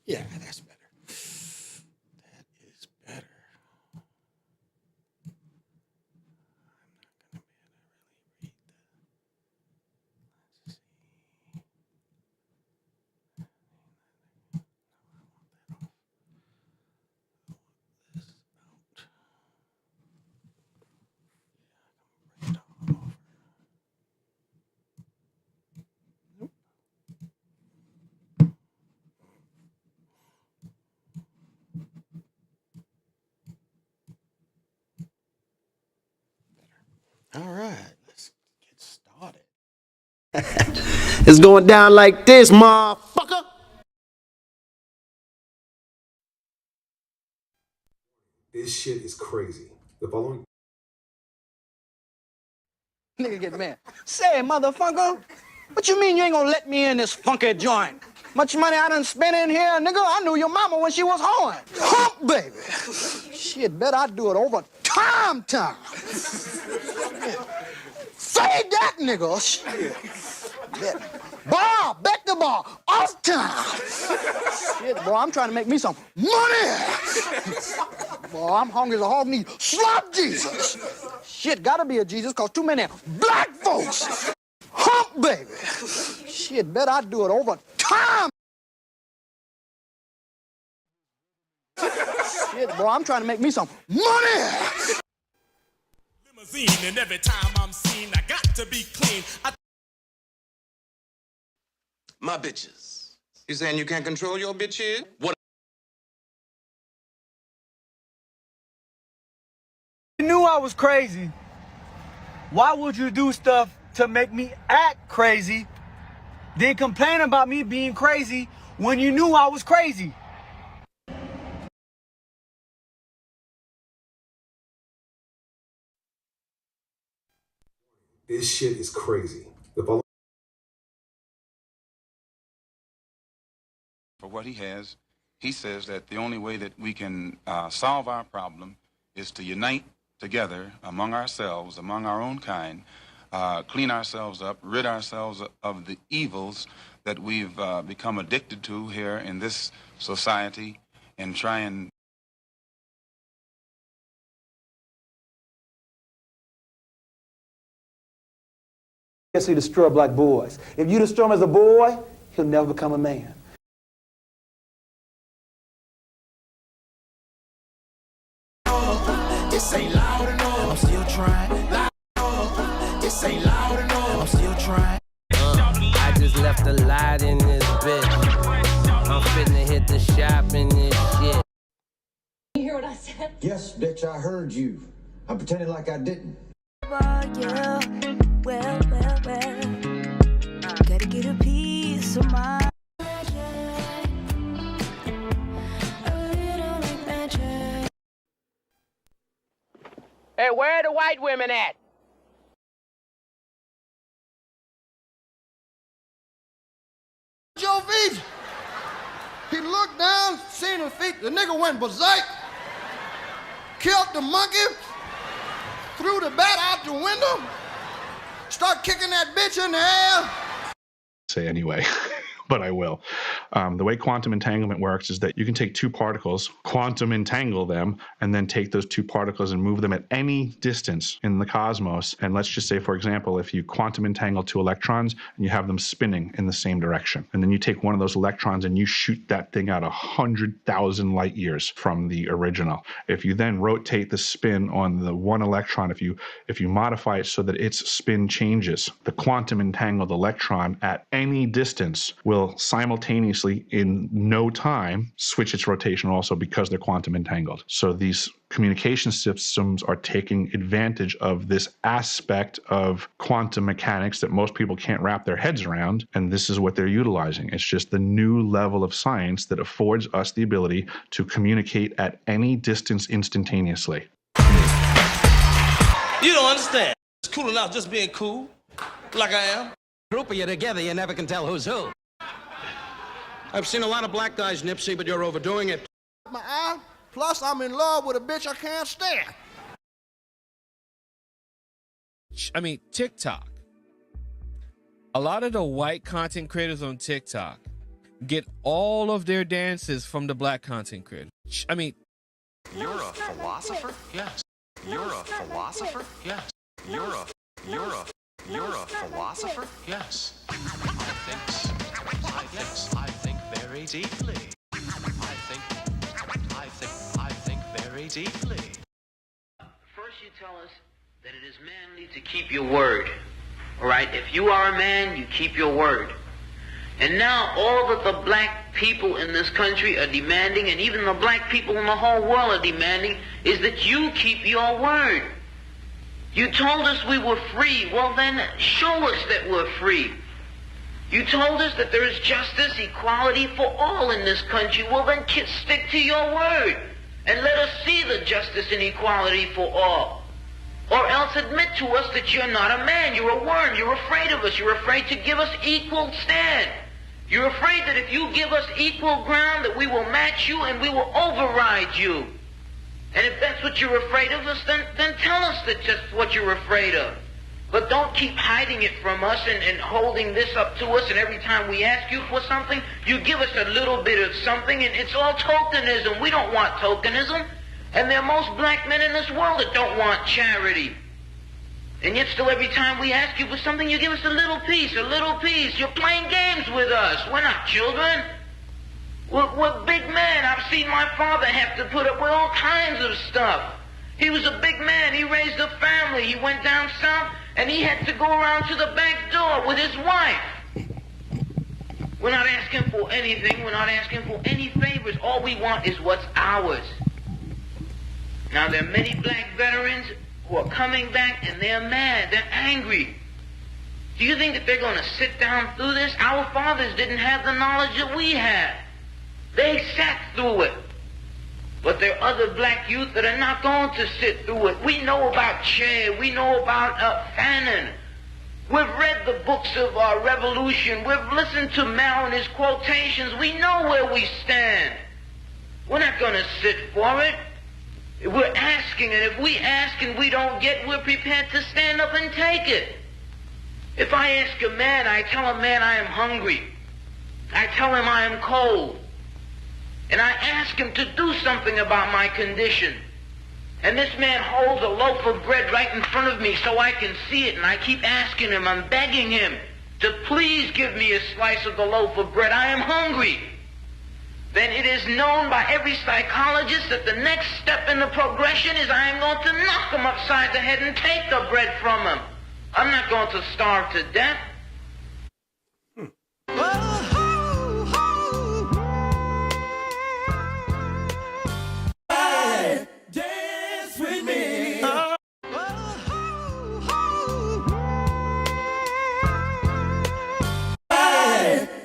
Yeah, that's better. That is better. I'm not gonna be able to really read that. Let's see. All right, let's get started. It's going down like this, motherfucker. This shit is crazy. The following Nigga get mad. Say, motherfucker, what you mean you ain't gonna let me in this funky joint? Much money I done spent in here, nigga. I knew your mama when she was horn. Hump, baby. Shit, bet I do it over time. Say that, nigga. Shit. Bar, bet the bar, off time. Shit, boy, I'm trying to make me some money. Boy, I'm hungry as a hog need. Slap Jesus. Shit, gotta be a Jesus, cause too many black folks. Hump, baby. Shit, bet I do it over time. Shit, boy, I'm trying to make me some money. Limousine, and every time I'm seen, I got to be clean. My bitches. You saying you can't control your bitches? What? You knew I was crazy. Why would you do stuff to make me act crazy, then complain about me being crazy when you knew I was crazy? this shit is crazy. The following For what he has, he says that the only way that we can solve our problem is to unite together among ourselves, among our own kind, clean ourselves up, rid ourselves of the evils that we've become addicted to here in this society, and try and He destroy black boys. If you destroy him as a boy, he'll never become a man. This ain't loud enough. I'm still trying. This ain't loud enough. I'm still trying. I just left a lot in this bitch. I'm finna hit the shop in this shit. You hear what I said? Yes, bitch, I heard you. I'm pretending like I didn't. Well. Gotta get a piece of my. Hey, where are the white women at? Joe Visa. He looked down, seen his feet. The nigga went berserk, killed the monkey, threw the bat out the window, start kicking that bitch in the air. Say anyway, but I will. The way quantum entanglement works is that you can take two particles, quantum entangle them, and then take those two particles and move them at any distance in the cosmos. And let's just say, for example, if you quantum entangle two electrons and you have them spinning in the same direction, and then you take one of those electrons and you shoot that thing out 100,000 light years from the original. If you then rotate the spin on the one electron, if you modify it so that its spin changes, the quantum entangled electron at any distance will simultaneously in no time switch its rotation also, because they're quantum entangled. So these communication systems are taking advantage of this aspect of quantum mechanics that most people can't wrap their heads around, and this is what they're utilizing. It's just the new level of science that affords us the ability to communicate at any distance instantaneously. You don't understand. It's cool enough just being cool, like I am. Group of you together, you never can tell who's who. I've seen a lot of black guys, Nipsey, but you're overdoing it. My eye, plus I'm in love with a bitch I can't stand. I mean, TikTok. A lot of the white content creators on TikTok, get all of their dances from the black content creator. I mean, You're a philosopher? Yes. You're a philosopher? Yes. You're a philosopher? Yes. I think very deeply. I think very deeply. First you tell us that it is manly to keep your word. All right? If you are a man, you keep your word. And now all that the black people in this country are demanding, and even the black people in the whole world are demanding, is that you keep your word. You told us we were free. Well then, show us that we're free. You told us that there is justice, equality for all in this country. Well then, stick to your word. And let us see the justice and equality for all. Or else admit to us that you're not a man, you're a worm, you're afraid of us, you're afraid to give us equal stand. You're afraid that if you give us equal ground, that we will match you and we will override you. And if that's what you're afraid of us, then tell us that just what you're afraid of. But don't keep hiding it from us and holding this up to us, and every time we ask you for something, you give us a little bit of something, and it's all tokenism. We don't want tokenism. And there are most black men in this world that don't want charity. And yet still every time we ask you for something, you give us a little piece, a little piece. You're playing games with us. We're not children. We're big men. I've seen my father have to put up with all kinds of stuff. He was a big man. He raised a family. He went down south, and he had to go around to the back door with his wife. We're not asking for anything. We're not asking for any favors. All we want is what's ours. Now, there are many black veterans who are coming back, and they're mad. They're angry. Do you think that they're going to sit down through this? Our fathers didn't have the knowledge that we have. They sat through it. But there are other black youth that are not going to sit through it. We know about Che. We know about Fanon. We've read the books of our revolution. We've listened to Mao and his quotations. We know where we stand. We're not going to sit for it. We're asking, and if we ask and we don't get, we're prepared to stand up and take it. If I ask a man, I tell a man I am hungry. I tell him I am cold. And I ask him to do something about my condition. And this man holds a loaf of bread right in front of me so I can see it, and I keep asking him, I'm begging him to please give me a slice of the loaf of bread. I am hungry. Then it is known by every psychologist that the next step in the progression is I am going to knock him upside the head and take the bread from him. I'm not going to starve to death. Dance with me.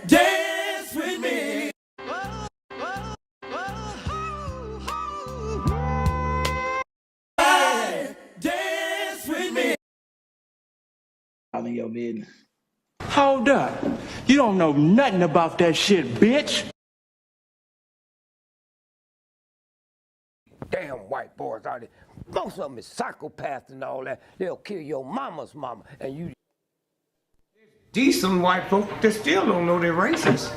Dance with me. Dance with me. All in your business. Hold up. You don't know nothing about that shit, bitch. Damn white boys out there. Most of them is psychopaths and all that. They'll kill your mama's mama, and you. Decent white folk that still don't know they're racist.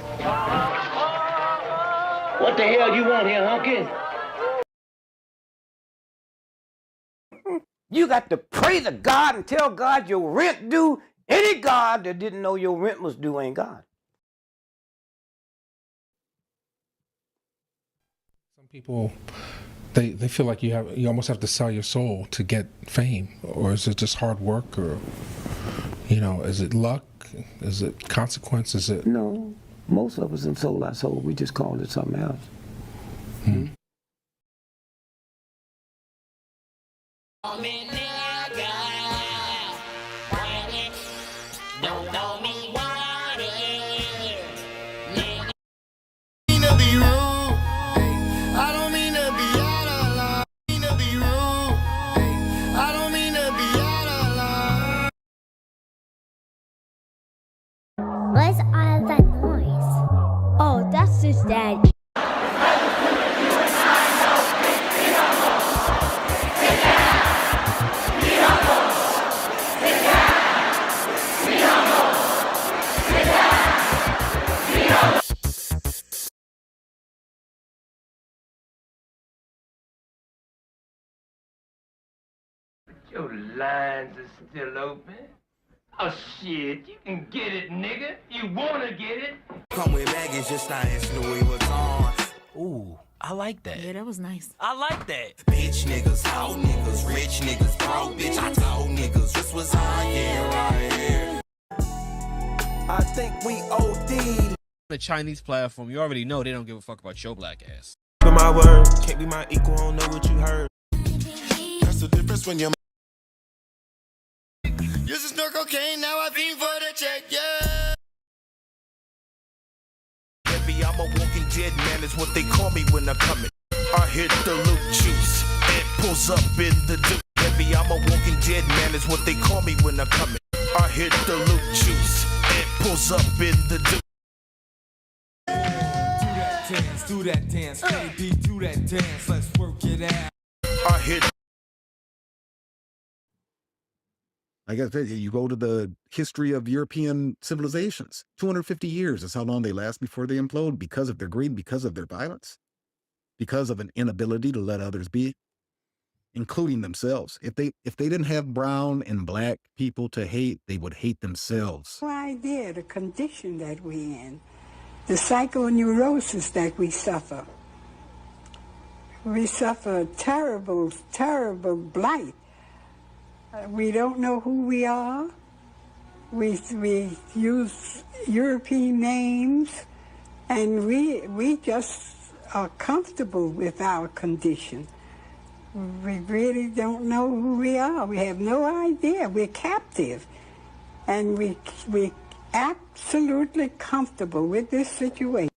What the hell you want here, hunky? You got to pray to God and tell God your rent due. Any God that didn't know your rent was due ain't God. some people, they feel like you almost have to sell your soul to get fame, or is it just hard work, or is it luck, is it consequence, is it? No, most of us done sold our soul. We just called it something else. Hmm. What's all that noise? Oh, that's just Daddy. lines are still open. Oh shit, you can get it, nigga. You wanna get it? Come with baggage, just nice, Louis Vuitton. Ooh, I like that. Yeah, that was nice. I like that. Bitch niggas, hoe niggas, rich niggas, broke bitch. I told niggas this was our year right here. I think we OD'd. The Chinese platform, you already know they don't give a fuck about your black ass. My word, can't be my equal, I don't know what you heard. That's the difference when you're. Used to snort cocaine, now I fiend for the check, yeah. Heavy, I'm a walking dead man, is what they call me when I'm coming. I hit the loop juice, and pulls up in the duke. Heavy, I'm a walking dead man, is what they call me when I'm coming. I hit the loop juice, and pulls up in the duke. Do that dance, baby, do that dance, let's work it out. I hit. Like I said, you go to the history of European civilizations. 250 years is how long they last before they implode because of their greed, because of their violence, because of an inability to let others be, including themselves. If they didn't have brown and black people to hate, they would hate themselves. No idea the condition that we're in, the psychoneurosis that we suffer. We suffer a terrible, terrible blight. We don't know who we are. We use European names, and we just are comfortable with our condition. We really don't know who we are. We have no idea. We're captive, and we absolutely comfortable with this situation.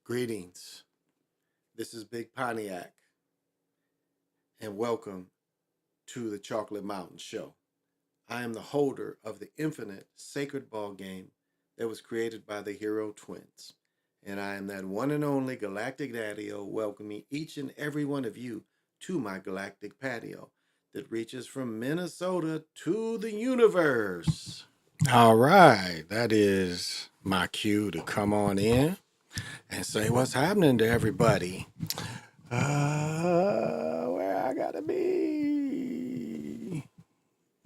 Greetings. This is Big Pontiac, and welcome to the Chocolate Mountain Show. I am the holder of the infinite sacred ball game that was created by the Hero Twins, and I am that one and only Galactic Daddy-O, welcoming each and every one of you to my galactic patio that reaches from Minnesota to the universe. All right, that is my cue to come on in and say what's happening to everybody. Where I gotta be.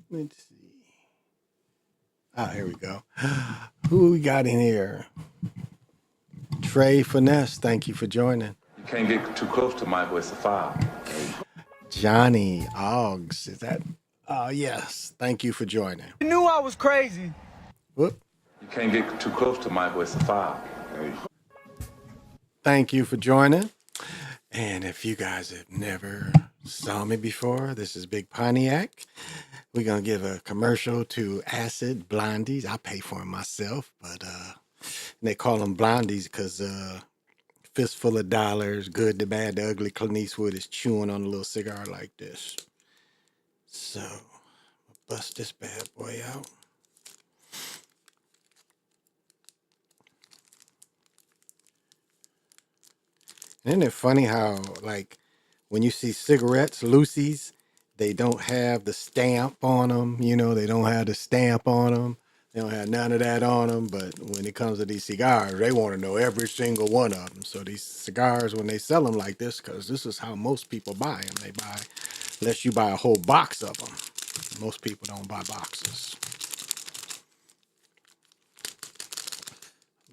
Let's see. Here we go. Who we got in here? Trey Finesse, thank you for joining. You can't get too close to Michael, it's a foul. Johnny Oggs, is that? Yes, thank you for joining. You knew I was crazy. Whoop. You can't get too close to Michael, it's a foul. Thank you for joining. And if you guys have never saw me before, this is Big Pontiac. We're going to give a commercial to Acid Blondies. I pay for them myself, but they call them Blondies because fistful of dollars, good, the bad, the ugly, Clint Eastwood is chewing on a little cigar like this. So, bust this bad boy out. Isn't it funny how, like, when you see cigarettes, Lucy's, they don't have the stamp on them, you know, they don't have the stamp on them. They don't have none of that on them, but when it comes to these cigars, they want to know every single one of them. So these cigars, when they sell them like this, because this is how most people buy them. They buy, unless you buy a whole box of them. Most people don't buy boxes.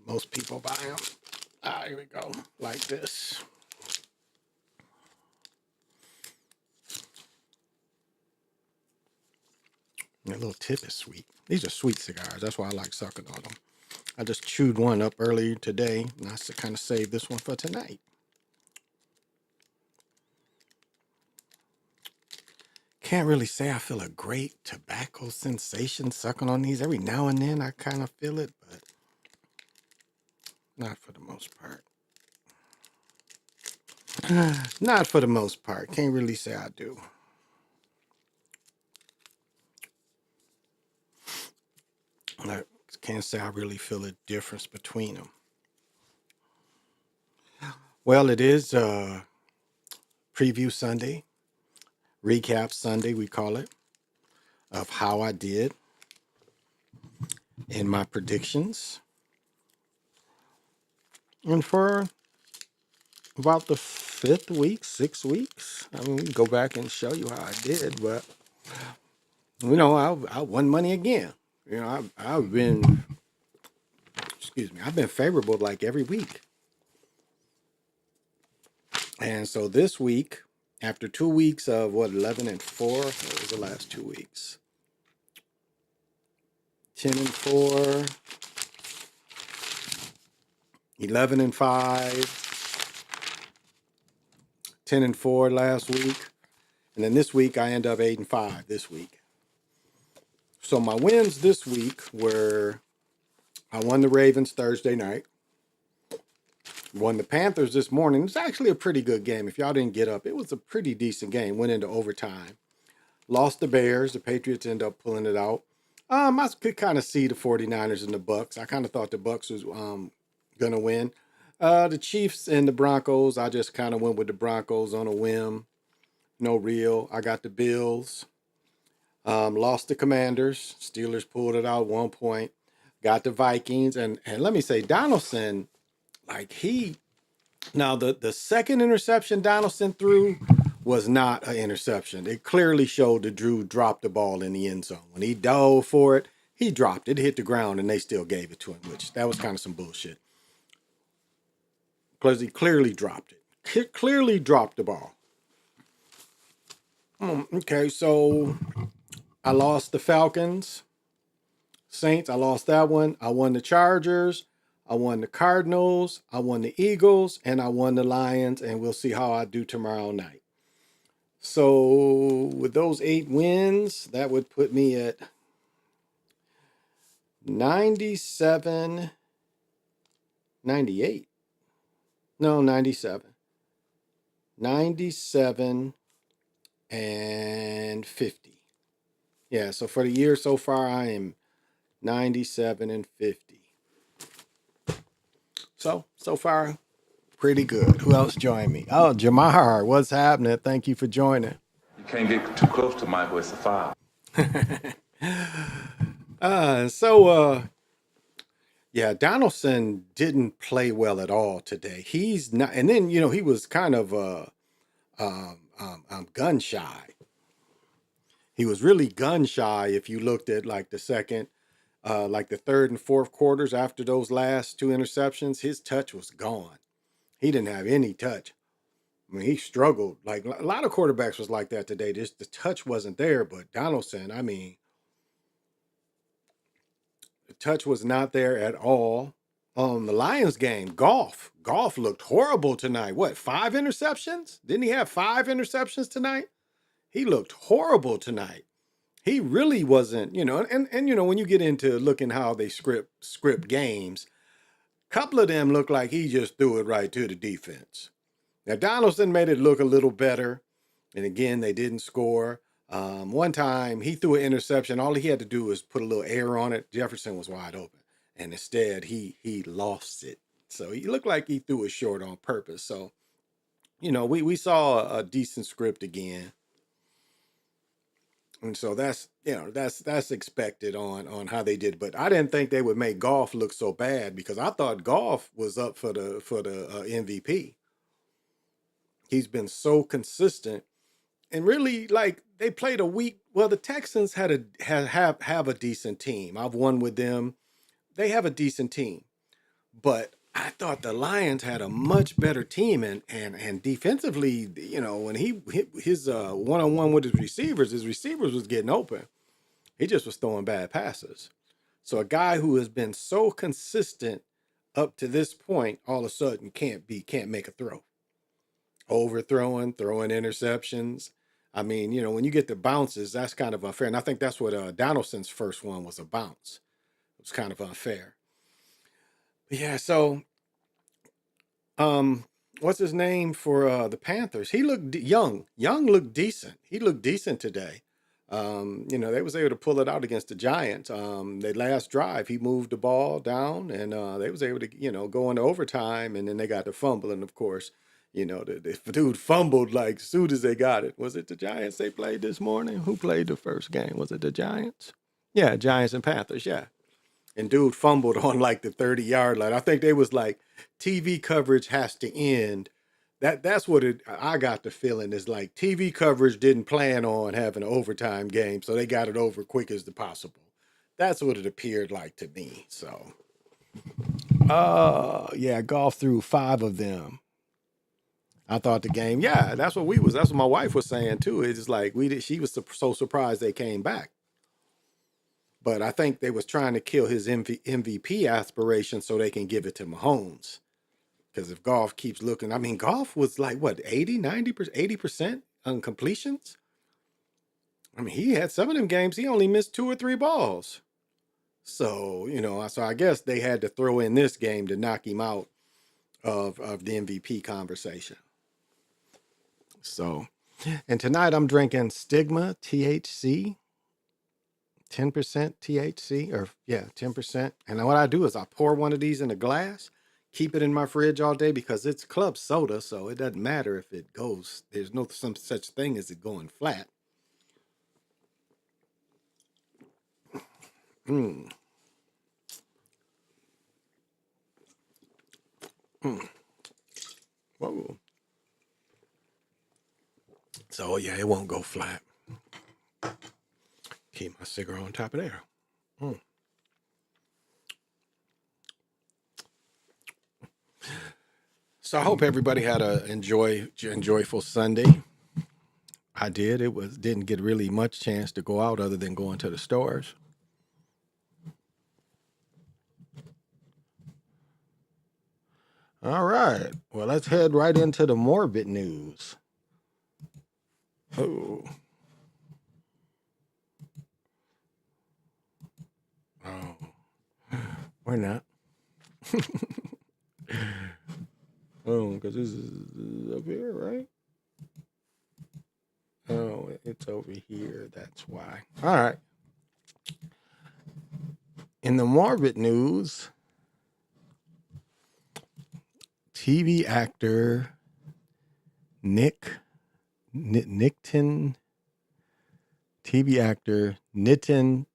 Most people buy them. Here we go, like this. And a little tip is sweet. These are sweet cigars. That's why I like sucking on them. I just chewed one up earlier today, and I kind of saved this one for tonight. Can't really say I feel a great tobacco sensation sucking on these. Every now and then I kind of feel it, but not for the most part. Not for the most part. Can't really say I do. I can't say I really feel a difference between them. Well, it is Preview Sunday, Recap Sunday, we call it, of how I did in my predictions. And for about the 5th week, 6 weeks, I mean, we can go back and show you how I did, but, you know, I won money again. You know, I've been, I've been favorable like every week. And so this week, after 2 weeks of 11 and 4, what was the last 2 weeks? 10 and 4, 11 and 5, 10 and 4 last week. And then this week I end up 8 and 5 this week. So my wins this week were, I won the Ravens Thursday night. Won the Panthers this morning. It's actually a pretty good game. If y'all didn't get up, it was a pretty decent game. Went into overtime. Lost the Bears. The Patriots end up pulling it out. I could kind of see the 49ers and the Bucks. I kind of thought the Bucks was going to win. The Chiefs and the Broncos, I just kind of went with the Broncos on a whim. No real. I got the Bills. Lost the Commanders. Steelers pulled it out at 1 point. Got the Vikings. And let me say, Donaldson, like now the second interception Donaldson threw was not an interception. It clearly showed that Drew dropped the ball in the end zone. When he dove for it, he dropped it, hit the ground, and they still gave it to him, which that was kind of some bullshit. Because he clearly dropped it. Clearly dropped the ball. Okay, so I lost the Falcons. Saints, I lost that one. I won the Chargers. I won the Cardinals. I won the Eagles. And I won the Lions. And we'll see how I do tomorrow night. So with those 8 wins, that would put me at 97, 98. No, 97. 97 and 50. Yeah, so for the year so far, I am 97 and 50. So far, pretty good. Who else joined me? Oh, Jamar, what's happening? Thank you for joining. You can't get too close to Michael, it's a foul. Yeah, Donaldson didn't play well at all today. He's not, and then, you know, he was kind of gun shy. He was really gun shy if you looked at like the second, like the third and fourth quarters after those last 2 interceptions. His touch was gone. He didn't have any touch. I mean, he struggled. Like a lot of quarterbacks was like that today. Just the touch wasn't there. But Donaldson, I mean, the touch was not there at all. The Lions game, Goff looked horrible tonight. What, 5 interceptions? Didn't he have 5 interceptions tonight? He looked horrible tonight. He really wasn't, you know, and you know, when you get into looking how they script games, a couple of them look like he just threw it right to the defense. Now, Donaldson made it look a little better. And again, they didn't score. One time he threw an interception. All he had to do was put a little air on it. Jefferson was wide open. And instead, he lost it. So he looked like he threw it short on purpose. So, you know, we saw a decent script again. And so that's that's expected on how they did. But I didn't think they would make Goff look so bad because I thought Goff was up for the MVP. He's been so consistent, and really like they played a week. Well, the Texans have a decent team. I've won with them. They have a decent team, but I thought the Lions had a much better team, and defensively, you know, when he hit his one-on-one with his receivers was getting open. He just was throwing bad passes. So a guy who has been so consistent up to this point, all of a sudden can't make a throw. Overthrowing, throwing interceptions. I mean, you know, when you get the bounces, that's kind of unfair. And I think that's what Donaldson's first one was, a bounce. It was kind of unfair. But yeah, so what's his name for the Panthers? He looked young. Young looked decent. He looked decent today. You know, they was able to pull it out against the Giants. Their last drive, he moved the ball down, and they was able to, you know, go into overtime, and then they got the fumble, and of course, you know, the dude fumbled like soon as they got it. Was it the Giants they played this morning? Who played the first game? Was it the Giants? Yeah, Giants and Panthers, yeah. And dude fumbled on like the 30-yard line. I think they was like, TV coverage has to end. That's what I got the feeling is like TV coverage didn't plan on having an overtime game, so they got it over quick as possible. That's what it appeared like to me. So, yeah, Goff threw 5 of them. I thought the game, yeah, that's what my wife was saying too. It's like she was so surprised they came back. But I think they was trying to kill his MVP aspiration so they can give it to Mahomes. Because if Goff keeps looking, I mean, Goff was like, what, 80, 90%, 80% on completions? I mean, he had some of them games, he only missed 2 or 3 balls. So, you know, so I guess they had to throw in this game to knock him out of the MVP conversation. So, and tonight I'm drinking Stigma THC. 10% THC, or yeah, 10%. And what I do is I pour one of these in a glass, keep it in my fridge all day because it's club soda, so it doesn't matter if it goes. There's no some such thing as it going flat. Whoa. So yeah, it won't go flat. Keep my cigarette on top of there. So I hope everybody had a enjoyable Sunday. I did. Didn't get really much chance to go out other than going to the stores. All right. Well, let's head right into the morbid news. Oh. We're not. Oh, because this is up here, right? Oh, it's over here. That's why. All right. In the morbid news, TV actor Nitin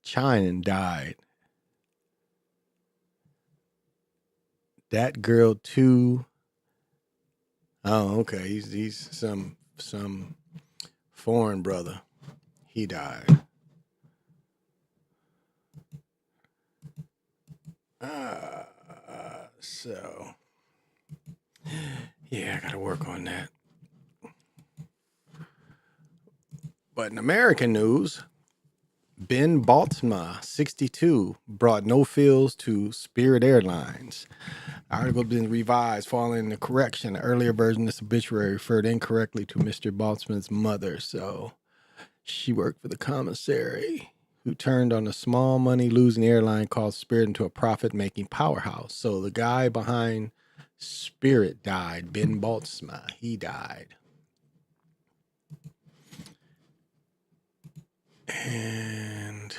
Chinen died. That girl too. Oh, okay. He's some foreign brother. He died. So yeah, I gotta work on that. But in American news, Ben Baltzma, 62, brought no frills to Spirit Airlines. Article been revised following the correction. The earlier version of this obituary referred incorrectly to Mr. Baltzman's mother. So she worked for the commissary, who turned on a small money losing airline called Spirit into a profit making powerhouse. So the guy behind Spirit died, Ben Baltzma. He died. And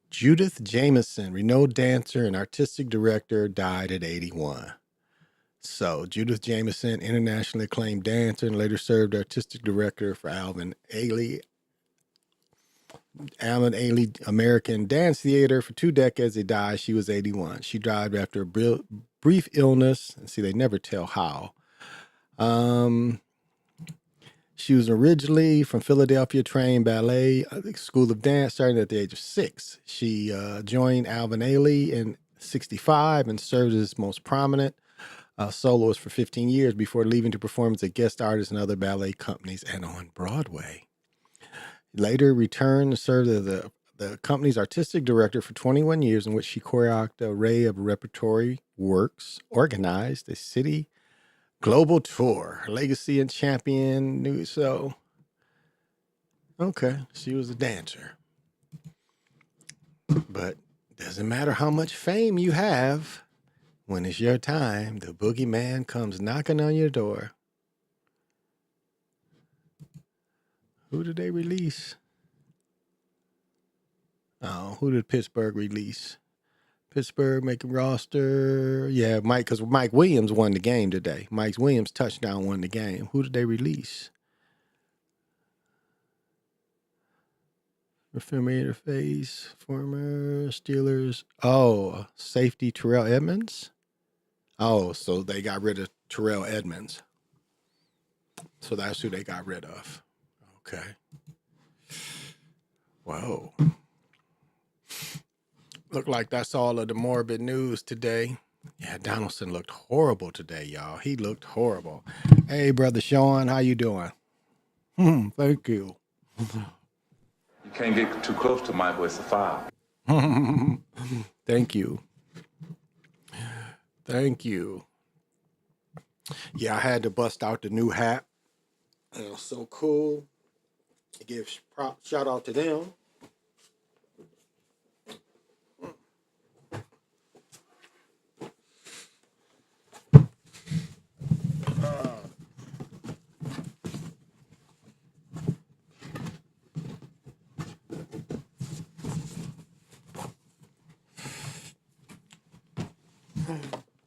Judith Jameson, renowned dancer and artistic director, died at 81. So Judith Jamison, internationally acclaimed dancer, and later served artistic director for Alvin Ailey American Dance Theater for 2 decades. They died. She was 81. She died after a brief illness. And see, they never tell how. She was originally from Philadelphia, trained ballet school of dance, starting at the age of 6. She joined Alvin Ailey in 1965 and served as most prominent soloist for 15 years before leaving to perform as a guest artist in other ballet companies and on Broadway. Later returned and served as the company's artistic director for 21 years, in which she choreographed an array of repertory works, organized a city global tour, legacy and champion. So, okay, she was a dancer. But doesn't matter how much fame you have, when it's your time, the boogeyman comes knocking on your door. Who did they release? Oh, who did Pittsburgh release? Pittsburgh making roster. Yeah, because Mike Williams won the game today. Mike Williams' touchdown won the game. Who did they release? Reformator face, former Steelers. Oh, safety Terrell Edmonds. Oh, so they got rid of Terrell Edmonds. So that's who they got rid of. Okay. Whoa. Look like that's all of the morbid news today. Yeah, Donaldson looked horrible today, y'all. He looked horrible. Hey, Brother Sean, how you doing? Thank you. You can't get too close to Michael. It's a foul. Thank you. Thank you. Yeah, I had to bust out the new hat. It was so cool. Give shout out to them.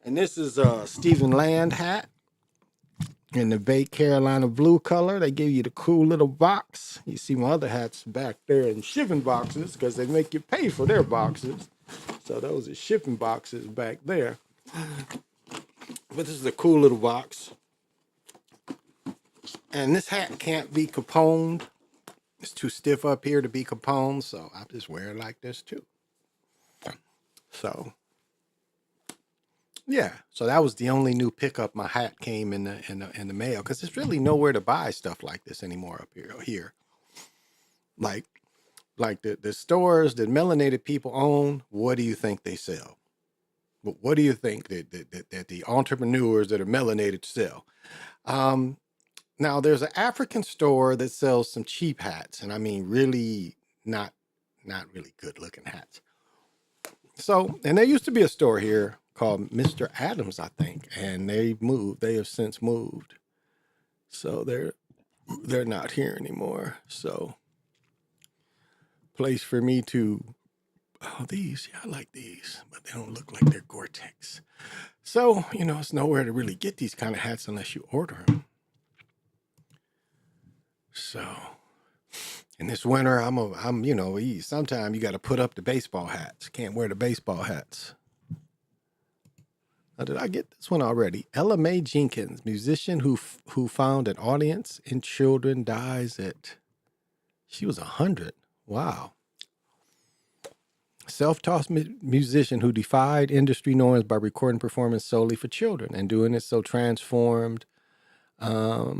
And this is a Stephen Land hat in the Bay Carolina blue color. They give you the cool little box. You see my other hats back there in shipping boxes because they make you pay for their boxes. So those are shipping boxes back there. But this is a cool little box. And this hat can't be caponed. It's too stiff up here to be caponed, so I just wear it like this too. So yeah, so that was the only new pickup. My hat came in the mail because there's really nowhere to buy stuff like this anymore up here. Like the stores that melanated people own. What do you think they sell? What do you think that the entrepreneurs that are melanated sell? Now there's an African store that sells some cheap hats, and I mean really not really good looking hats. So, and there used to be a store here called Mr. Adams, I think, and they have since moved. So they're not here anymore. So place for me to, these, yeah, I like these, but they don't look like they're Gore-Tex. So, it's nowhere to really get these kind of hats unless you order them. So, in this winter, sometimes you got to put up the baseball hats. Can't wear the baseball hats. Did I get this one already? Ella Mae Jenkins, musician who found an audience in children, dies she was 100. Wow. Self-taught musician who defied industry norms by recording performance solely for children and doing it so transformed our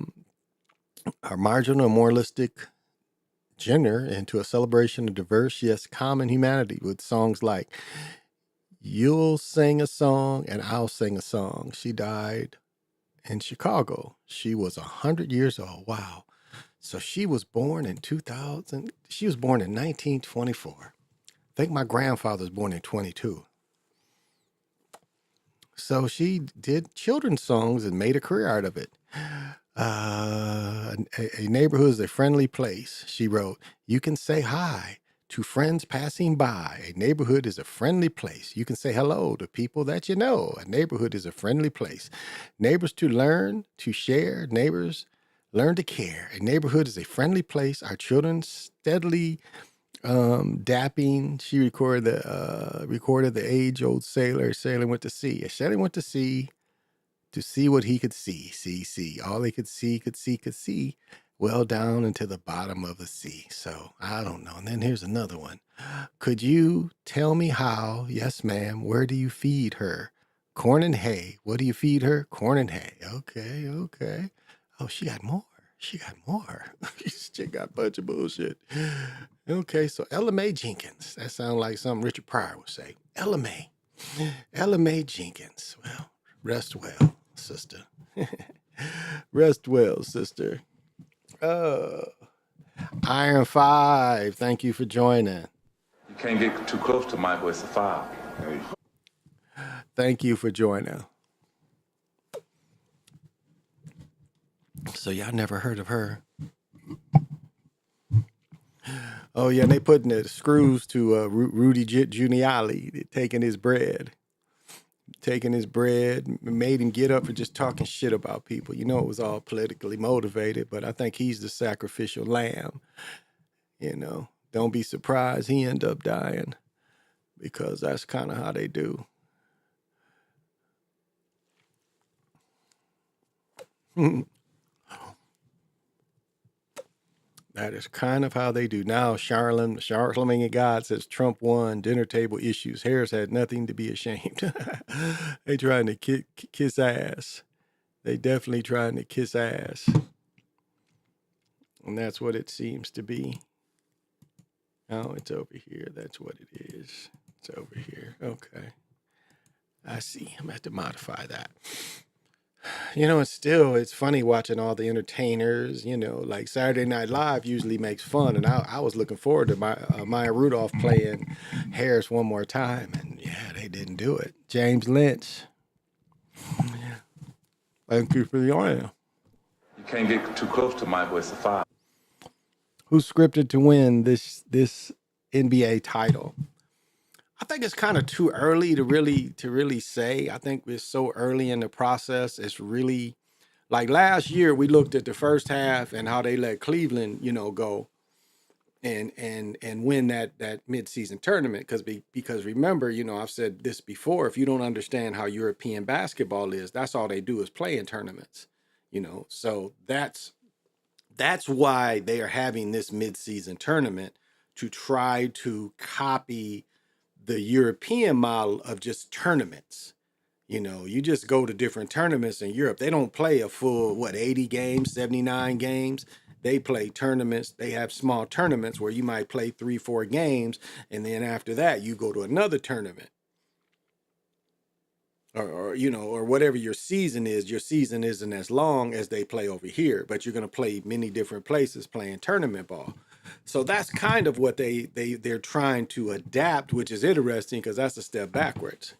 marginal and moralistic gender into a celebration of diverse, yes, common humanity with songs like You'll Sing a Song and I'll Sing a Song. She died in Chicago. She was 100 years old. Wow. So she was born in 2000. She was born in 1924. I think my grandfather was born in 22. So she did children's songs and made a career out of it. A neighborhood is a friendly place. She wrote, you can say hi to friends passing by. A neighborhood is a friendly place. You can say hello to people that you know. A neighborhood is a friendly place. Neighbors to learn, to share. Neighbors learn to care. A neighborhood is a friendly place. Our children steadily dapping. She recorded the age-old sailor sailing went to sea. A sailing went to sea to see what he could see. See. All they could see. Well down into the bottom of the sea. So I don't know. And then here's another one. Could you tell me how? Yes, ma'am. Where do you feed her? Corn and hay. What do you feed her? Corn and hay. Okay. Oh, she got more. This chick got a bunch of bullshit. Okay, so Ella Mae Jenkins. That sounds like something Richard Pryor would say. Ella Mae Jenkins. Well, rest well, sister. Rest well, sister. Iron 5, thank you for joining. You can't get too close to Michael, it's a foul. Thank you for joining. So y'all never heard of her. Oh yeah, they putting the screws to Rudy Giuliani, taking his bread, made him get up for just talking shit about people. You know, it was all politically motivated, but I think he's the sacrificial lamb. You know, don't be surprised he end up dying, because that's kind of how they do. That is kind of how they do. Now, Charlemagne God says Trump won, dinner table issues. Harris had nothing to be ashamed. They trying to kiss ass. They definitely trying to kiss ass. And that's what it seems to be. Oh, it's over here. That's what it is. It's over here. Okay. I see. I'm going to have to modify that. You know, it's funny watching all the entertainers, you know, like Saturday Night Live usually makes fun. And I was looking forward to Maya Rudolph playing Harris one more time. And yeah, they didn't do it. James Lynch. Thank you for the honor. You can't get too close to Michael, it's a foul. Who's scripted to win this NBA title? I think it's kind of too early to really say. I think we're so early in the process. It's really like last year we looked at the first half and how they let Cleveland, you know, go and win that midseason tournament because remember, you know, I've said this before, if you don't understand how European basketball is, that's all they do is play in tournaments, you know. So that's why they are having this midseason tournament, to try to copy the European model of just tournaments. You know, you just go to different tournaments in Europe. They don't play a full, 80 games, 79 games. They play tournaments. They have small tournaments where you might play 3-4 games. And then after that, you go to another tournament. Or you know, or whatever your season isn't as long as they play over here, but you're going to play many different places playing tournament ball. So that's kind of what they're trying to adapt, which is interesting because that's a step backwards,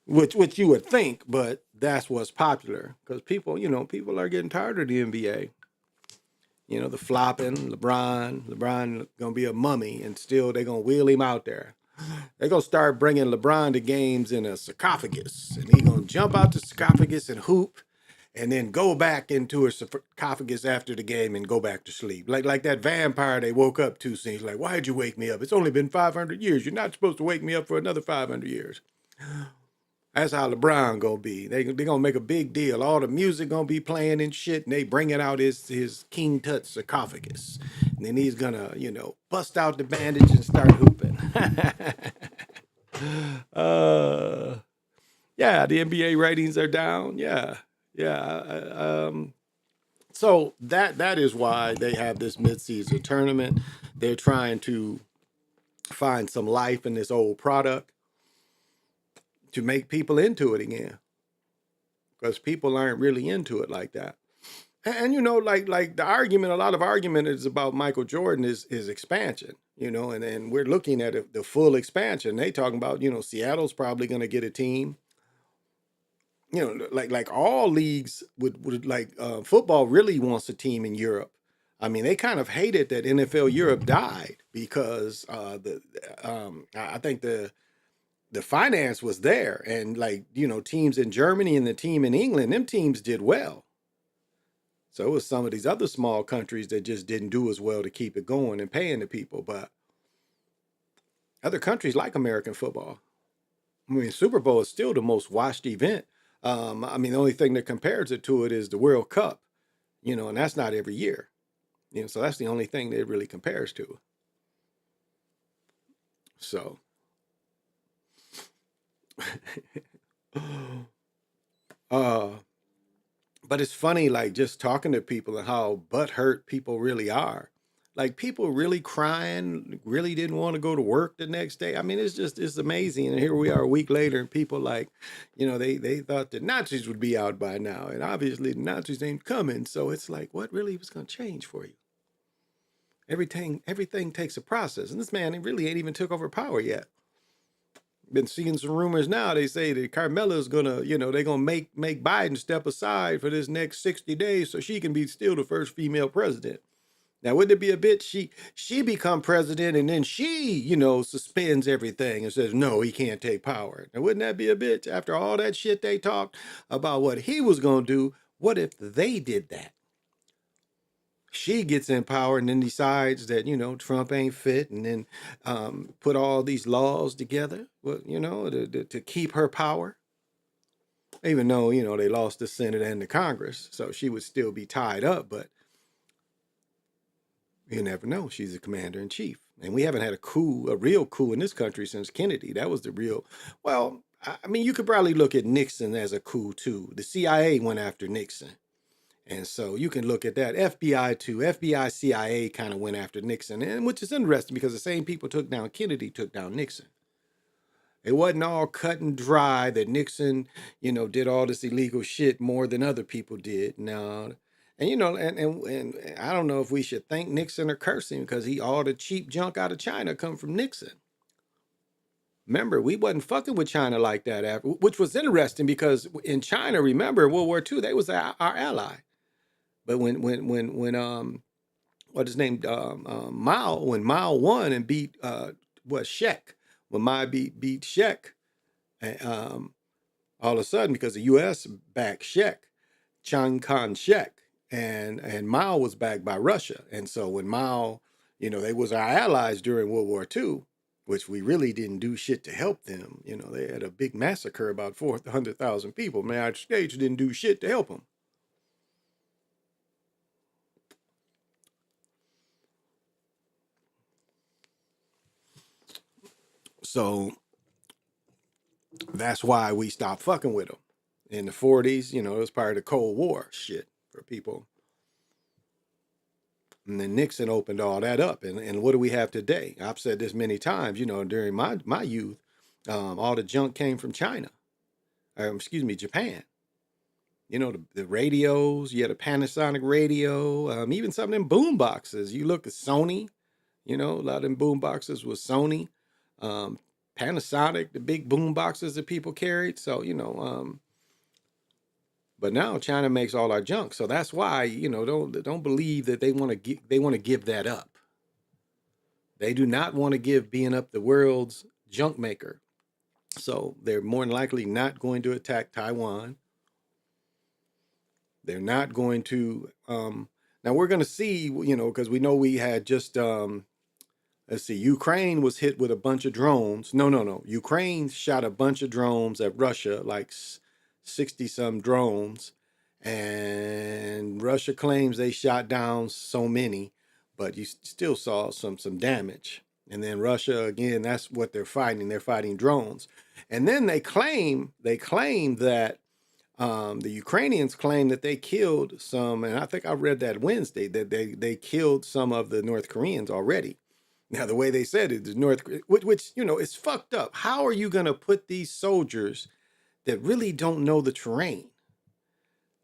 which you would think, but that's what's popular because people are getting tired of the NBA. You know, the flopping, LeBron gonna be a mummy, and still they're gonna wheel him out there. They're going to start bringing LeBron to games in a sarcophagus. And he's going to jump out the sarcophagus and hoop and then go back into a sarcophagus after the game and go back to sleep. Like that vampire they woke up to. So he's like, why'd you wake me up? It's only been 500 years. You're not supposed to wake me up for another 500 years. That's how LeBron going to be. They're going to make a big deal. All the music going to be playing and shit. And they bringing out his King Tut sarcophagus. And then he's going to, you know, bust out the bandage and start hooping. Yeah, the NBA ratings are down. Yeah. So that is why they have this midseason tournament. They're trying to find some life in this old product to make people into it again, because people aren't really into it like that. And you know, like the argument, a lot of argument is about Michael Jordan is expansion, you know, and we're looking at the full expansion. They talking about, you know, Seattle's probably going to get a team. You know, like all leagues would like football really wants a team in Europe. I mean, they kind of hated that NFL Europe died because I think the finance was there, and like, you know, teams in Germany and the team in England, them teams did well. So it was some of these other small countries that just didn't do as well to keep it going and paying the people. But other countries like American football. I mean, Super Bowl is still the most watched event. I mean, the only thing that compares it to it is the World Cup, you know, and that's not every year. You know, so that's the only thing that it really compares to. So, but it's funny, like just talking to people and how butthurt people really are. Like people really crying, really didn't want to go to work the next day. I mean, it's amazing. And here we are a week later, and people like, you know, they thought the Nazis would be out by now, and obviously the Nazis ain't coming. So it's like, what really was going to change for you? Everything takes a process, and this man really ain't even took over power yet. Been seeing some rumors now. They say that Carmela's gonna, you know, they're gonna make Biden step aside for this next 60 days so she can be still the first female president. Now, wouldn't it be a bitch? She become president and then she, you know, suspends everything and says, no, he can't take power. Now, wouldn't that be a bitch? After all that shit they talked about what he was gonna do, what if they did that? She gets in power and then decides that, you know, Trump ain't fit, and then put all these laws together, well, you know, to keep her power. Even though, you know, they lost the Senate and the Congress, so she would still be tied up, but you never know. She's a commander in chief. And we haven't had a real coup in this country since Kennedy. That was the real, well, I mean, you could probably look at Nixon as a coup too. The CIA went after Nixon. And so you can look at that. FBI too. FBI, CIA kind of went after Nixon, and which is interesting because the same people took down Kennedy took down Nixon. It wasn't all cut and dry that Nixon, you know, did all this illegal shit more than other people did. No. And you know, and I don't know if we should thank Nixon or curse him, because all the cheap junk out of China come from Nixon. Remember, we wasn't fucking with China like that after, which was interesting because in China, remember World War II, they was our ally. But when what his name Mao, when Mao won and beat Shek, when Mao beat Shek, all of a sudden, because the U.S. backed Shek, Chiang Kai-shek, and Mao was backed by Russia, and so when Mao, you know, they was our allies during World War II, which we really didn't do shit to help them. You know, they had a big massacre, about 400,000 people. The United States didn't do shit to help them. So that's why we stopped fucking with them. In the 40s, you know, it was part of the Cold War shit for people. And then Nixon opened all that up. And what do we have today? I've said this many times, you know, during my youth, all the junk came from China. Japan. You know, the radios, you had a Panasonic radio, even some of them boom boxes. You look at Sony, you know, a lot of them boom boxes was Sony. Panasonic, the big boom boxes that people carried. So, you know, but now China makes all our junk. So that's why, you know, don't believe that they want to give that up. They do not want to give being up the world's junk maker. So they're more than likely not going to attack Taiwan. They're not going to now we're going to see, you know, because we know we had just let's see, Ukraine was hit with a bunch of drones. No. Ukraine shot a bunch of drones at Russia, like 60-some drones. And Russia claims they shot down so many, but you still saw some damage. And then Russia, again, that's what they're fighting. They're fighting drones. And then they claim that the Ukrainians claim that they killed some, and I think I read that Wednesday, that they killed some of the North Koreans already. Now, the way they said it, the which you know, is fucked up. How are you going to put these soldiers that really don't know the terrain?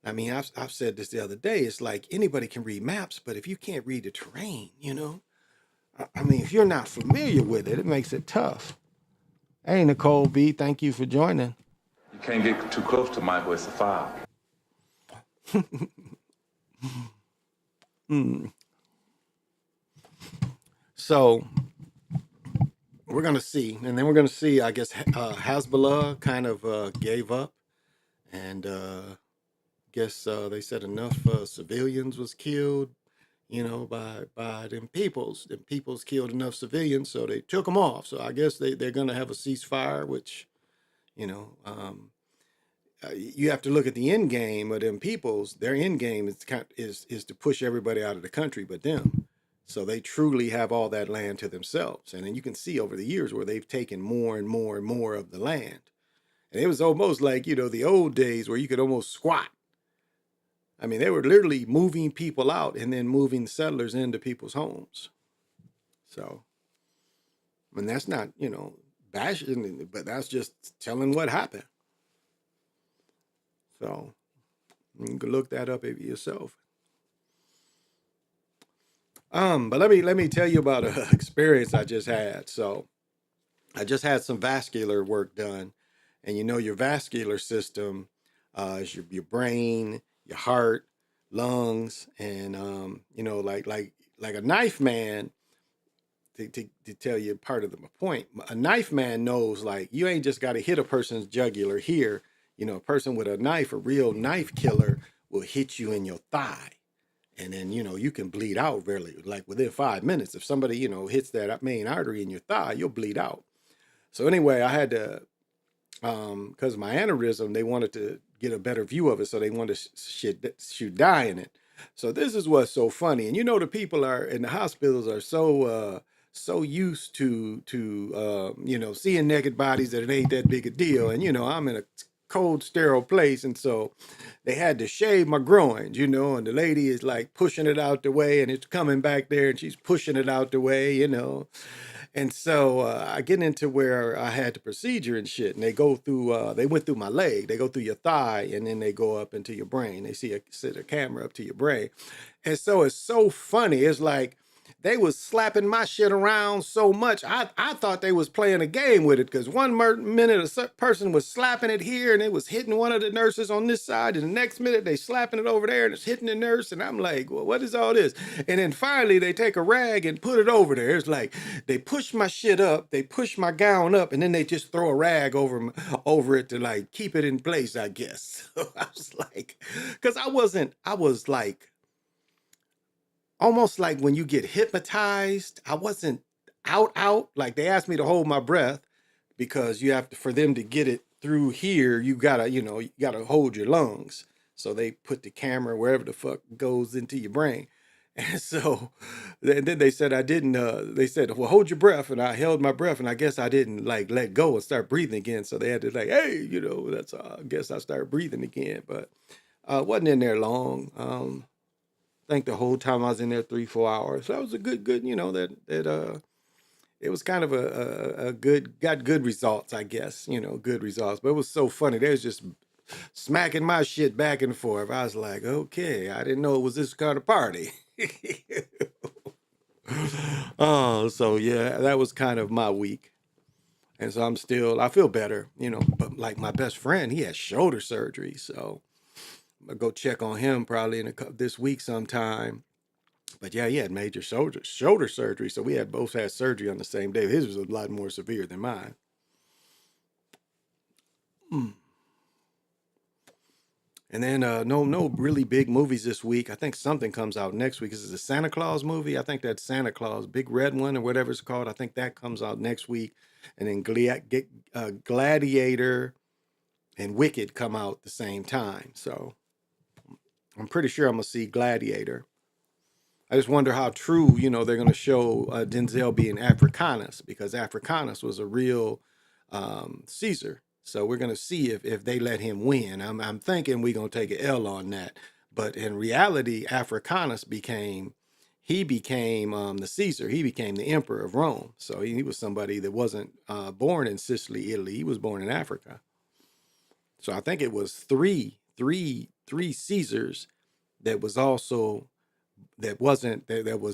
I mean, I've said this the other day. It's like anybody can read maps, but if you can't read the terrain, you know, I mean, if you're not familiar with it, it makes it tough. Hey, Nicole B, thank you for joining. You can't get too close to Michael, it's a foul. So we're gonna see, and then we're gonna see. I guess Hezbollah kind of gave up, and guess they said enough civilians was killed, by them peoples. Them peoples killed enough civilians, so they took them off. So I guess they're gonna have a ceasefire, which, you have to look at the end game of them peoples. Their end game is to push everybody out of the country, but them. So they truly have all that land to themselves. And then you can see over the years where they've taken more and more and more of the land. And it was almost like, the old days where you could almost squat. I mean, they were literally moving people out and then moving settlers into people's homes. So, and that's not, bashing, but that's just telling what happened. So you can look that up yourself. But let me tell you about an experience I just had. So I just had some vascular work done, and your vascular system is your brain, your heart, lungs, and like a knife man. To tell you part of my point, a knife man knows like you ain't just got to hit a person's jugular here. A person with a knife, a real knife killer, will hit you in your thigh. And then, you can bleed out really, like within 5 minutes. If somebody, hits that main artery in your thigh, you'll bleed out. So anyway, I had to, because of my aneurysm, they wanted to get a better view of it. So they wanted to shoot dye in it. So this is what's so funny. And the people are in the hospitals are so used to seeing naked bodies that it ain't that big a deal. And, I'm in a cold, sterile place. And so they had to shave my groins, and the lady is like pushing it out the way and it's coming back there and she's pushing it out the way, And so I get into where I had the procedure and shit, and they go through, they went through my leg, they go through your thigh, and then they go up into your brain. They set a camera up to your brain. And so it's so funny. It's like, they was slapping my shit around so much. I thought they was playing a game with it because one minute a person was slapping it here and it was hitting one of the nurses on this side, and the next minute they slapping it over there and it's hitting the nurse, and I'm like, well, what is all this? And then finally they take a rag and put it over there. It's like they push my shit up, they push my gown up, and then they just throw a rag over it to like keep it in place, I guess. So I was like, because I was like, almost like when you get hypnotized. I wasn't out. Like they asked me to hold my breath because you have to, for them to get it through here, you gotta hold your lungs. So they put the camera wherever the fuck goes into your brain. And so then they said I didn't, they said, well, hold your breath. And I held my breath, and I guess I didn't like let go and start breathing again. So they had to like, hey, that's, I guess I started breathing again, but wasn't in there long. I think the whole time I was in there 3-4 hours. So that was a good, that it was kind of a got good results, I guess, good results. But it was so funny. They was just smacking my shit back and forth. I was like, okay, I didn't know it was this kind of party. Oh, so yeah, that was kind of my week. And so I feel better, but like my best friend, he had shoulder surgery. So I'll go check on him probably this week sometime. But yeah, he had major shoulder surgery. So we both had surgery on the same day. His was a lot more severe than mine. And then no really big movies this week. I think something comes out next week. This is a Santa Claus movie. I think that's Santa Claus, Big Red One or whatever it's called. I think that comes out next week. And then Gladiator and Wicked come out the same time. So I'm pretty sure I'm going to see Gladiator. I just wonder how true, they're going to show Denzel being Africanus, because Africanus was a real Caesar. So we're going to see if they let him win. I'm thinking we're going to take an L on that. But in reality, Africanus became the Caesar. He became the emperor of Rome. So he was somebody that wasn't born in Sicily, Italy. He was born in Africa. So I think it was three Caesars that was also that was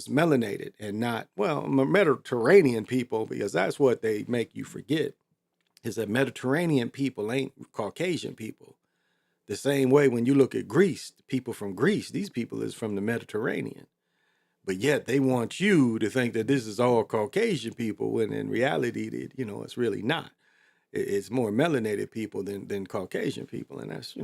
melanated and not, well, Mediterranean people, because that's what they make you forget, is that Mediterranean people ain't Caucasian people. The same way when you look at Greece, people from Greece, these people is from the Mediterranean. But yet they want you to think that this is all Caucasian people, when in reality, it's really not. It's more melanated people than Caucasian people. And that's,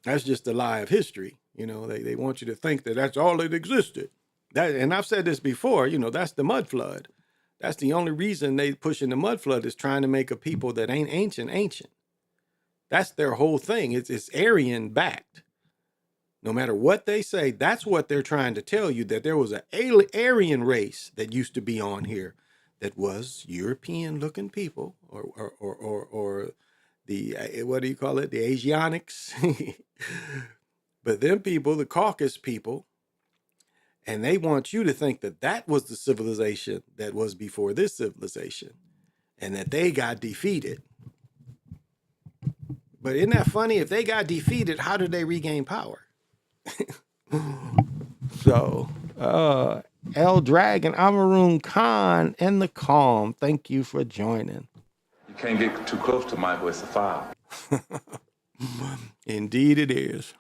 that's just the lie of history. They want you to think that that's all that existed. And I've said this before, that's the mud flood. That's the only reason they pushing the mud flood, is trying to make a people that ain't ancient. That's their whole thing. It's Aryan backed. No matter what they say, that's what they're trying to tell you, that there was an Aryan race that used to be on here that was European looking people, or the, what do you call it? The Asiatics. But them people, the Caucasus people, and they want you to think that that was the civilization that was before this civilization, and that they got defeated. But isn't that funny? If they got defeated, how did they regain power? So, El Dragon, Amaroon Khan, and the Calm, thank you for joining. You can't get too close to Michael, it's a foul. Indeed it is.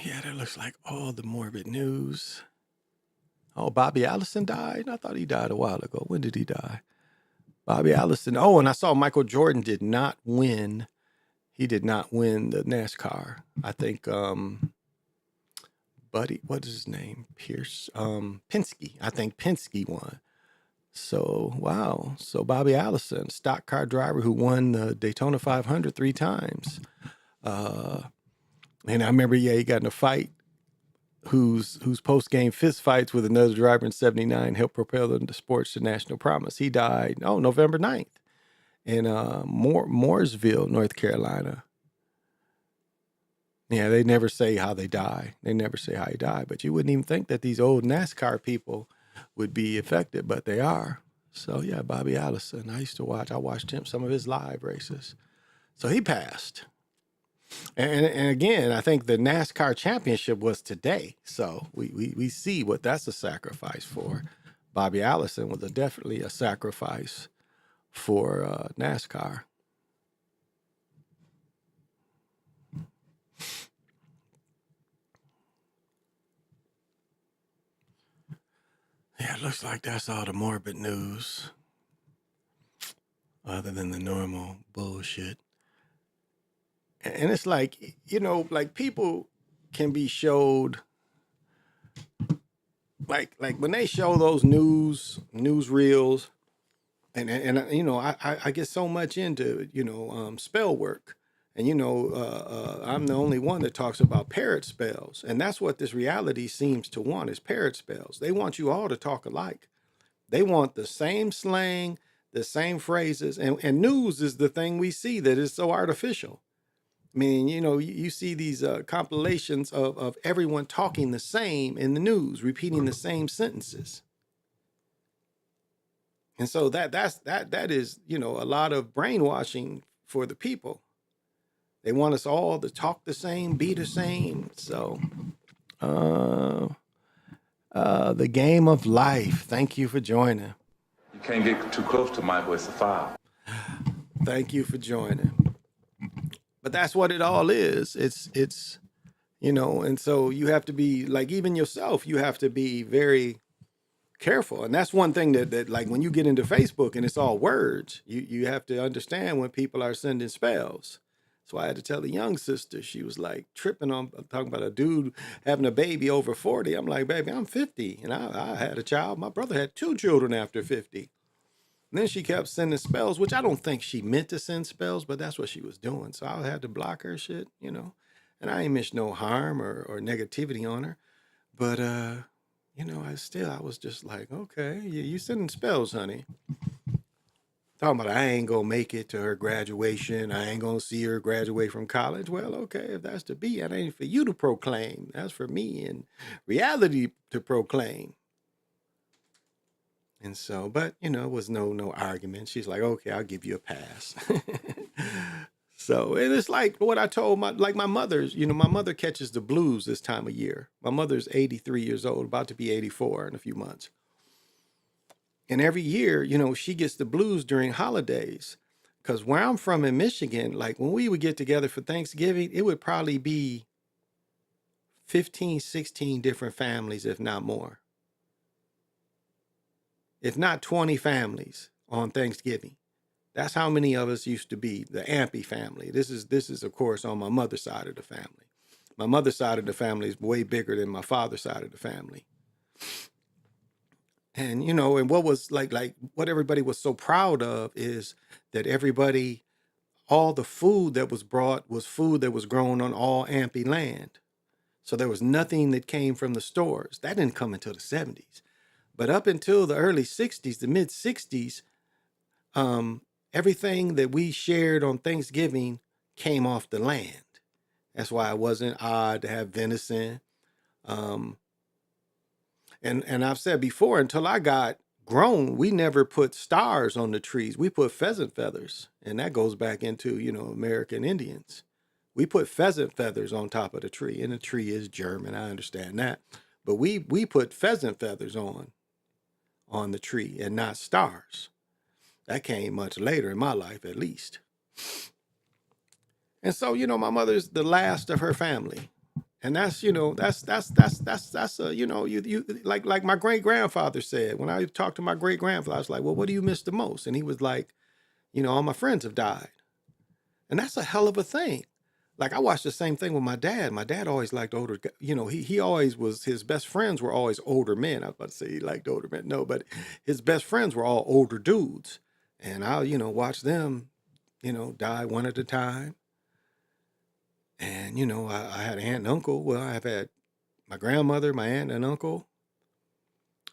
Yeah, that looks like all the morbid news. Oh, Bobby Allison died? I thought he died a while ago. When did he die? Bobby Allison. Oh, and I saw Michael Jordan did not win. He did not win the NASCAR. I think, Buddy, what is his name? Penske. I think Penske won. So, wow. So Bobby Allison, stock car driver who won the Daytona 500 3 times. And I remember, he got in a fight whose post-game fist fights with another driver in 79 helped propel the sports to national promise. He died, November 9th in Mooresville, North Carolina. Yeah, they never say how they die. They never say how he died, but you wouldn't even think that these old NASCAR people would be affected, but they are. So yeah, Bobby Allison. I watched some of his live races. So he passed. And again, I think the NASCAR championship was today. So we see what that's a sacrifice for. Bobby Allison was definitely a sacrifice for NASCAR. Yeah, it looks like that's all the morbid news, other than the normal bullshit. And it's like, like people can be showed, like when they show those news reels, and I get so much into, spell work. And, I'm the only one that talks about parrot spells. And that's what this reality seems to want, is parrot spells. They want you all to talk alike. They want the same slang, the same phrases. And news is the thing we see that is so artificial. I mean, you see these compilations of everyone talking the same in the news, repeating the same sentences. And so that is, a lot of brainwashing for the people. They want us all to talk the same, be the same. So, the game of life. Thank you for joining. You can't get too close to Michael, it's a foul. Thank you for joining. But that's what it all is. It's and so you have to be, like, even yourself, you have to be very careful. And that's one thing that like when you get into Facebook and it's all words, you have to understand when people are sending spells. So I had to tell the young sister, she was like tripping on talking about a dude having a baby over 40. I'm like, baby, I'm 50 and I had a child. My brother had 2 children after 50. And then she kept sending spells, which I don't think she meant to send spells, but that's what she was doing. So I had to block her shit, and I ain't wish no harm or negativity on her. But, I was just like, okay, you sending spells, honey. Talking about I ain't gonna make it to her graduation. I ain't gonna see her graduate from college. Well, okay, if that's to be, that ain't for you to proclaim. That's for me and reality to proclaim. And so, but, it was no argument. She's like, okay, I'll give you a pass. So, and it's like what I told my mother's, my mother catches the blues this time of year. My mother's 83 years old, about to be 84 in a few months. And every year, she gets the blues during holidays Because where I'm from in Michigan, like when we would get together for Thanksgiving, it would probably be 15, 16 different families, if not more. If not 20 families on Thanksgiving. That's how many of us used to be, the Ampey family. This is of course on my mother's side of the family. My mother's side of the family is way bigger than my father's side of the family. And you know, and what was like what everybody was so proud of is that everybody, all the food that was brought was food that was grown on all Ampey land. So there was nothing that came from the stores. That didn't come until the 70s. But up until the early 60s, the mid 60s, everything that we shared on Thanksgiving came off the land. That's why it wasn't odd to have venison. And I've said before, until I got grown, we never put stars on the trees. We put pheasant feathers, and that goes back into, you know, American Indians. We put pheasant feathers on top of the tree, and the tree is German. I understand that, but we put pheasant feathers on the tree and not stars. That came much later in my life, at least. And so, you know, my mother's the last of her family. And that's, you know, that's you know, you like my great grandfather said, when I talked to my great grandfather, I was like, well, what do you miss the most? And he was like, you know, all my friends have died. And that's a hell of a thing. Like I watched the same thing with my dad. My dad always liked older, you know, he always was, his best friends were always older men. I was about to say he liked older men. No, but his best friends were all older dudes. And I'll, you know, watch them, you know, die one at a time. And, you know, I had an aunt and uncle. Well, I've had my grandmother, my aunt and uncle.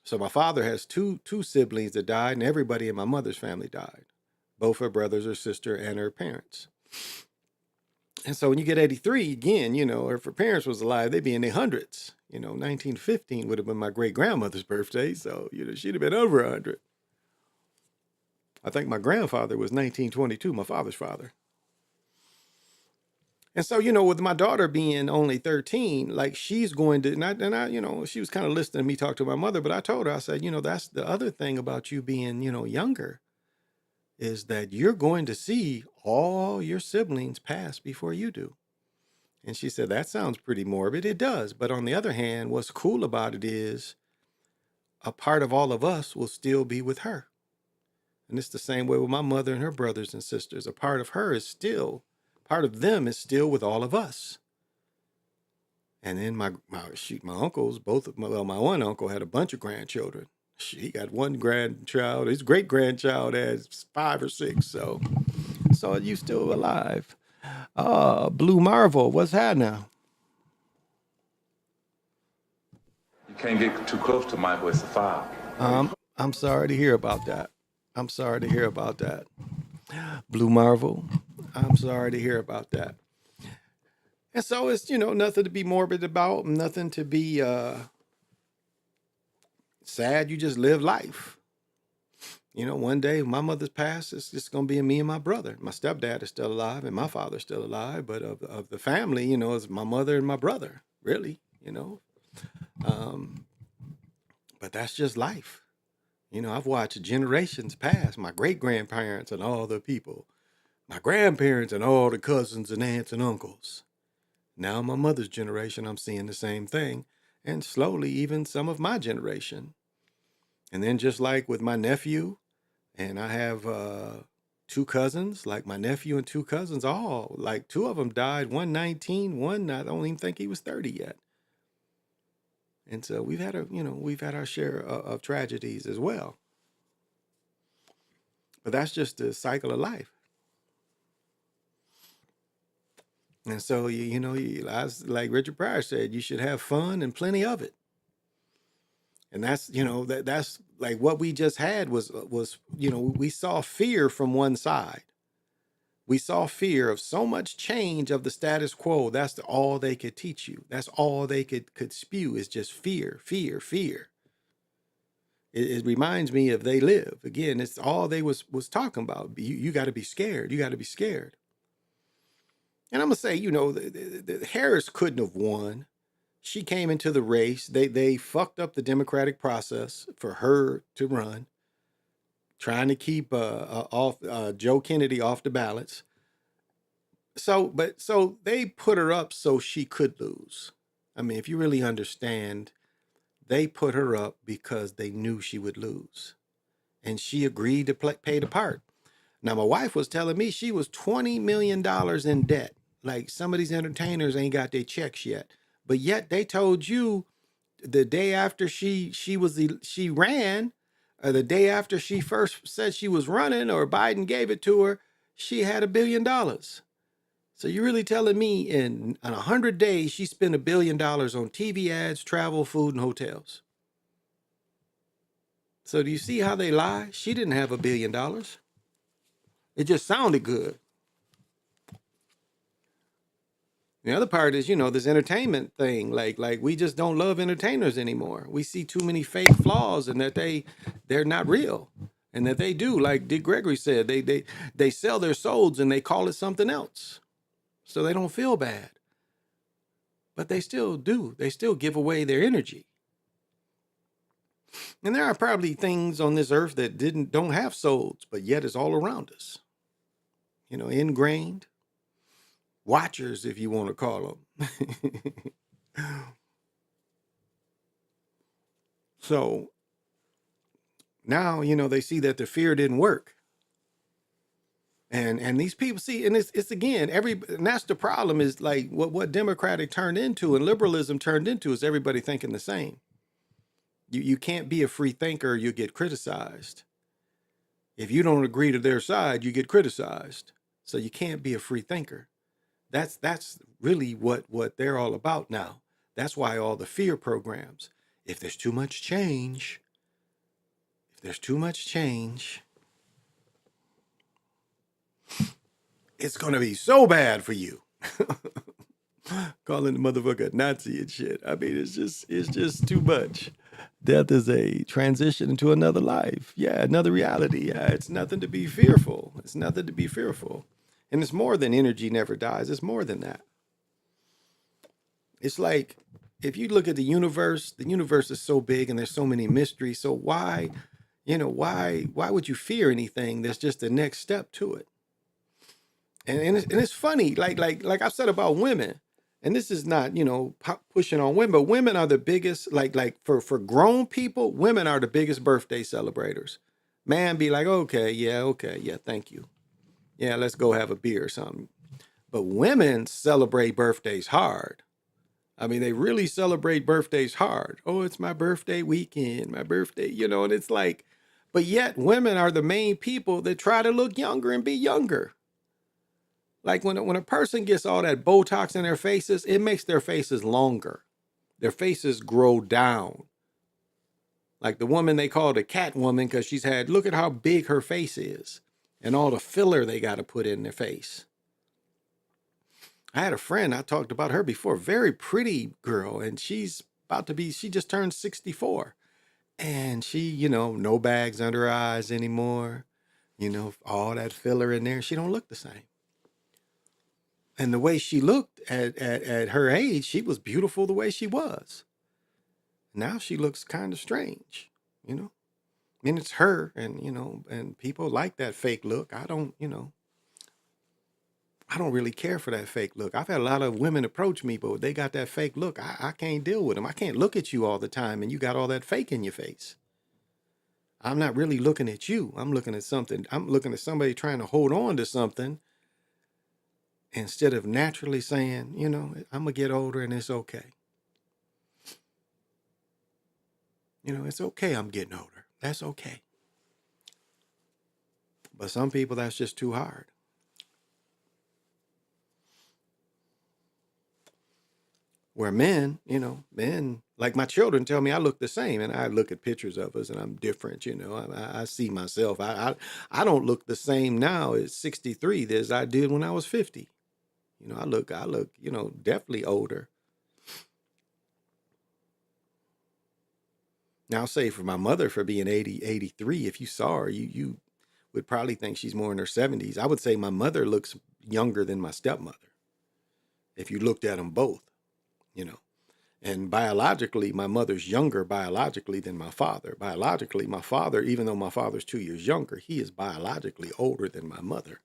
So my father has two siblings that died, and everybody in my mother's family died. Both her brothers, her sister, and her parents. And so when you get 83, again, you know, if her parents was alive, they'd be in their hundreds. You know, 1915 would have been my great-grandmother's birthday, so, you know, she'd have been over 100. I think my grandfather was 1922, my father's father. And so, you know, with my daughter being only 13, like she's going to, and I, you know, she was kind of listening to me talk to my mother, but I told her, I said, you know, that's the other thing about you being, you know, younger is that you're going to see all your siblings pass before you do. And she said, that sounds pretty morbid. It does. But on the other hand, what's cool about it is a part of all of us will still be with her. And it's the same way with my mother and her brothers and sisters. A part of her is still, part of them is still with all of us. And then my uncles, my one uncle had a bunch of grandchildren. He got one grandchild. His great grandchild has 5 or 6. So you still alive. Blue Marvel, what's that now? You can't get too close to Michael, it's a foul. I'm sorry to hear about that. I'm sorry to hear about that. Blue Marvel, I'm sorry to hear about that. And so it's, you know, nothing to be morbid about, nothing to be sad. You just live life. You know, one day my mother's passed, it's just going to be me and my brother. My stepdad is still alive and my father's still alive. But of the family, you know, it's my mother and my brother, really, you know. But that's just life. You know, I've watched generations pass, my great-grandparents and all the people, my grandparents and all the cousins and aunts and uncles. Now my mother's generation, I'm seeing the same thing. And slowly, even some of my generation. And then just like with my nephew, and I have 2 cousins, like my nephew and 2 cousins, all, like 2 of them died, one 19, one, I don't even think he was 30 yet. And so we've had our share of tragedies as well. But that's just the cycle of life. And so, you know, like Richard Pryor said, you should have fun and plenty of it. And that's, you know, that's like what we just had was, you know, we saw fear from one side. We saw fear of so much change of the status quo. That's all they could teach you. That's all they could spew is just fear, fear, fear. It reminds me of They Live. Again, it's all they was talking about. You got to be scared. You got to be scared. And I'm going to say, you know, the Harris couldn't have won. She came into the race. They fucked up the democratic process for her to run. trying to keep Joe Kennedy off the ballots. So they put her up so she could lose. I mean, if you really understand, they put her up because they knew she would lose, and she agreed to pay the part. Now, my wife was telling me she was $20 million in debt. Like, some of these entertainers ain't got their checks yet, but yet they told you the day after she ran, or the day after she first said she was running, or Biden gave it to her, she had $1 billion. So you're really telling me in 100 days she spent $1 billion on TV ads, travel, food, and hotels? So do you see how they lie? She didn't have $1 billion. It just sounded good. The other part is, this entertainment thing. Like we just don't love entertainers anymore. We see too many fake flaws, and that they're not real, and that they do, like Dick Gregory said, they sell their souls and they call it something else, so they don't feel bad. But they still do. They still give away their energy. And there are probably things on this earth that don't have souls, but yet it's all around us. Ingrained. Watchers, if you want to call them. So now, they see that the fear didn't work. And these people see, and it's again, and that's the problem, is like what Democratic turned into and liberalism turned into is everybody thinking the same. You can't be a free thinker, you get criticized. If you don't agree to their side, you get criticized. So you can't be a free thinker. That's really what they're all about now. That's why all the fear programs. If there's too much change, it's gonna be so bad for you. Calling the motherfucker a Nazi and shit. I mean, it's just too much. Death is a transition into another life. Yeah, another reality. Yeah, it's nothing to be fearful. And it's more than energy never dies. It's more than that. It's like, if you look at the universe is so big and there's so many mysteries. So why would you fear anything that's just the next step to it? And it's funny, like I've said about women, and this is not, pushing on women, but women are the biggest, like for grown people, women are the biggest birthday celebrators. Man be like, okay, yeah, thank you. Yeah, let's go have a beer or something. But women celebrate birthdays hard. I mean, they really celebrate birthdays hard. Oh, it's my birthday weekend, my birthday, and it's like, but yet women are the main people that try to look younger and be younger. Like when a person gets all that Botox in their faces, it makes their faces longer. Their faces grow down. Like the woman they call the cat woman, because look at how big her face is and all the filler they got to put in their face. I had a friend, I talked about her before, very pretty girl, and she just turned 64. And she, no bags under her eyes anymore. All that filler in there. She don't look the same. And the way she looked at her age, she was beautiful the way she was. Now she looks kind of strange, And it's her, and, and people like that fake look. I don't really care for that fake look. I've had a lot of women approach me, but they got that fake look. I can't deal with them. I can't look at you all the time and you got all that fake in your face. I'm not really looking at you. I'm looking at something. I'm looking at somebody trying to hold on to something, instead of naturally saying, I'm going to get older and it's okay. It's okay I'm getting older. That's okay. But some people, that's just too hard. Where men, like my children tell me I look the same, and I look at pictures of us and I'm different, I see myself. I don't look the same now at 63 as I did when I was 50. I look, definitely older. Now, I'll say for my mother, for being 83, if you saw her, you would probably think she's more in her 70s. I would say my mother looks younger than my stepmother, if you looked at them both, And biologically, my mother's younger biologically than my father. Biologically, my father, even though my father's 2 years younger, he is biologically older than my mother.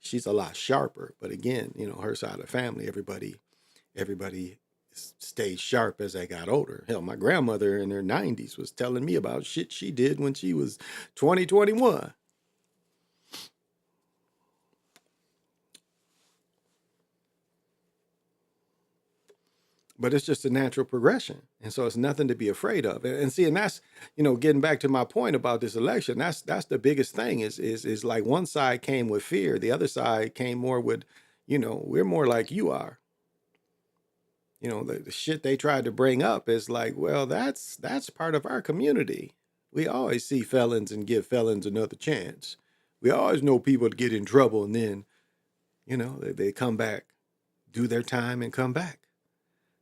She's a lot sharper. But again, you know, her side of the family, everybody stayed sharp as they got older. Hell, my grandmother in her 90s was telling me about shit she did when she was 20, 21. But it's just a natural progression. And so it's nothing to be afraid of. And see, and that's, you know, getting back to my point about this election, that's the biggest thing is like one side came with fear. The other side came more with, you know, we're more like you are. You know, the shit they tried to bring up is like, well, that's part of our community. We always see felons and give felons another chance. We always know people to get in trouble and then, you know, they come back, do their time and come back.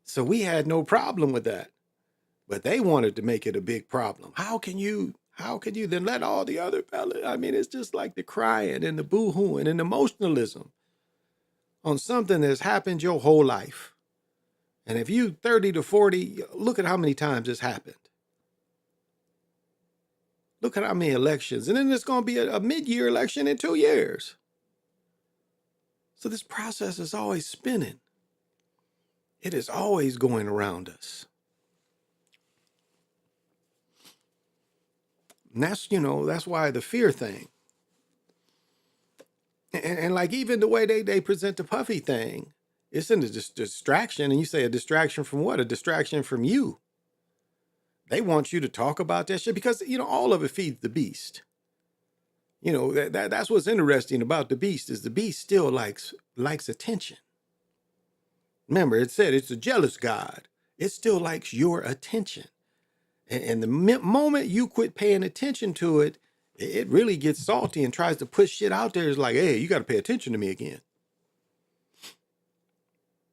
So we had no problem with that, but they wanted to make it a big problem. How can you then let all the other fellas? I mean, it's just like the crying and the boo-hooing and emotionalism on something that's happened your whole life. And if you 30 to 40, look at how many times this happened. Look at how many elections. And then there's going to be a mid-year election in 2 years. So this process is always spinning. It is always going around us. And that's, you know, that's why the fear thing. And like even the way they present the Puffy thing, it's in a distraction. And you say a distraction from what? A distraction from you. They want you to talk about that shit because, you know, all of it feeds the beast. You know, that's what's interesting about the beast is the beast still likes attention. Remember, it said it's a jealous God. It still likes your attention. And the moment you quit paying attention to it, it really gets salty and tries to push shit out there. It's like, hey, you got to pay attention to me again.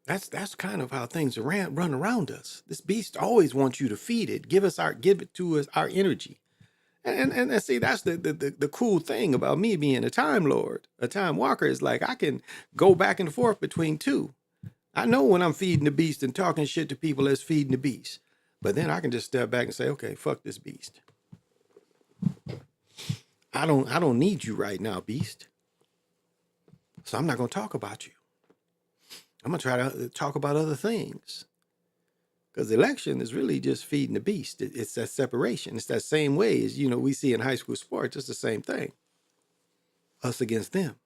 That's kind of how things run around us. This beast always wants you to feed it, give it to us our energy. And see, that's the cool thing about me being a time lord, a time walker is like I can go back and forth between two. I know when I'm feeding the beast and talking shit to people that's feeding the beast. But then I can just step back and say, okay, fuck this beast. I don't need you right now, beast. So I'm not going to talk about you. I'm going to try to talk about other things. Because the election is really just feeding the beast. It's that separation. It's that same way as, you know, we see in high school sports. It's the same thing. Us against them.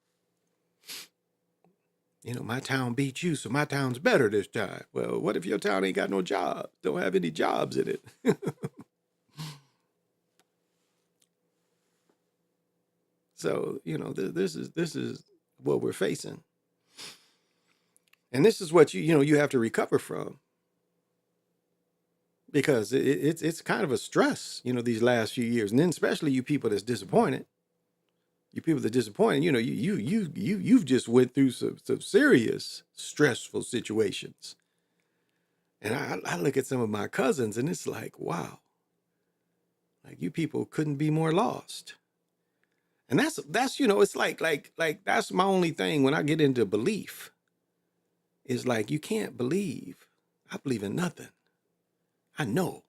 You know, my town beat you, so my town's better this time. Well, what if your town ain't got no jobs? Don't have any jobs in it. So, you know, this is what we're facing. And this is what you have to recover from. Because it's kind of a stress, you know, these last few years. And then especially you people that's disappointed. You people that are disappointed, you know, you've just went through some serious stressful situations. And I look at some of my cousins and it's like, wow. Like you people couldn't be more lost. And that's you know, it's like that's my only thing when I get into belief. Is like you can't believe. I believe in nothing. I know.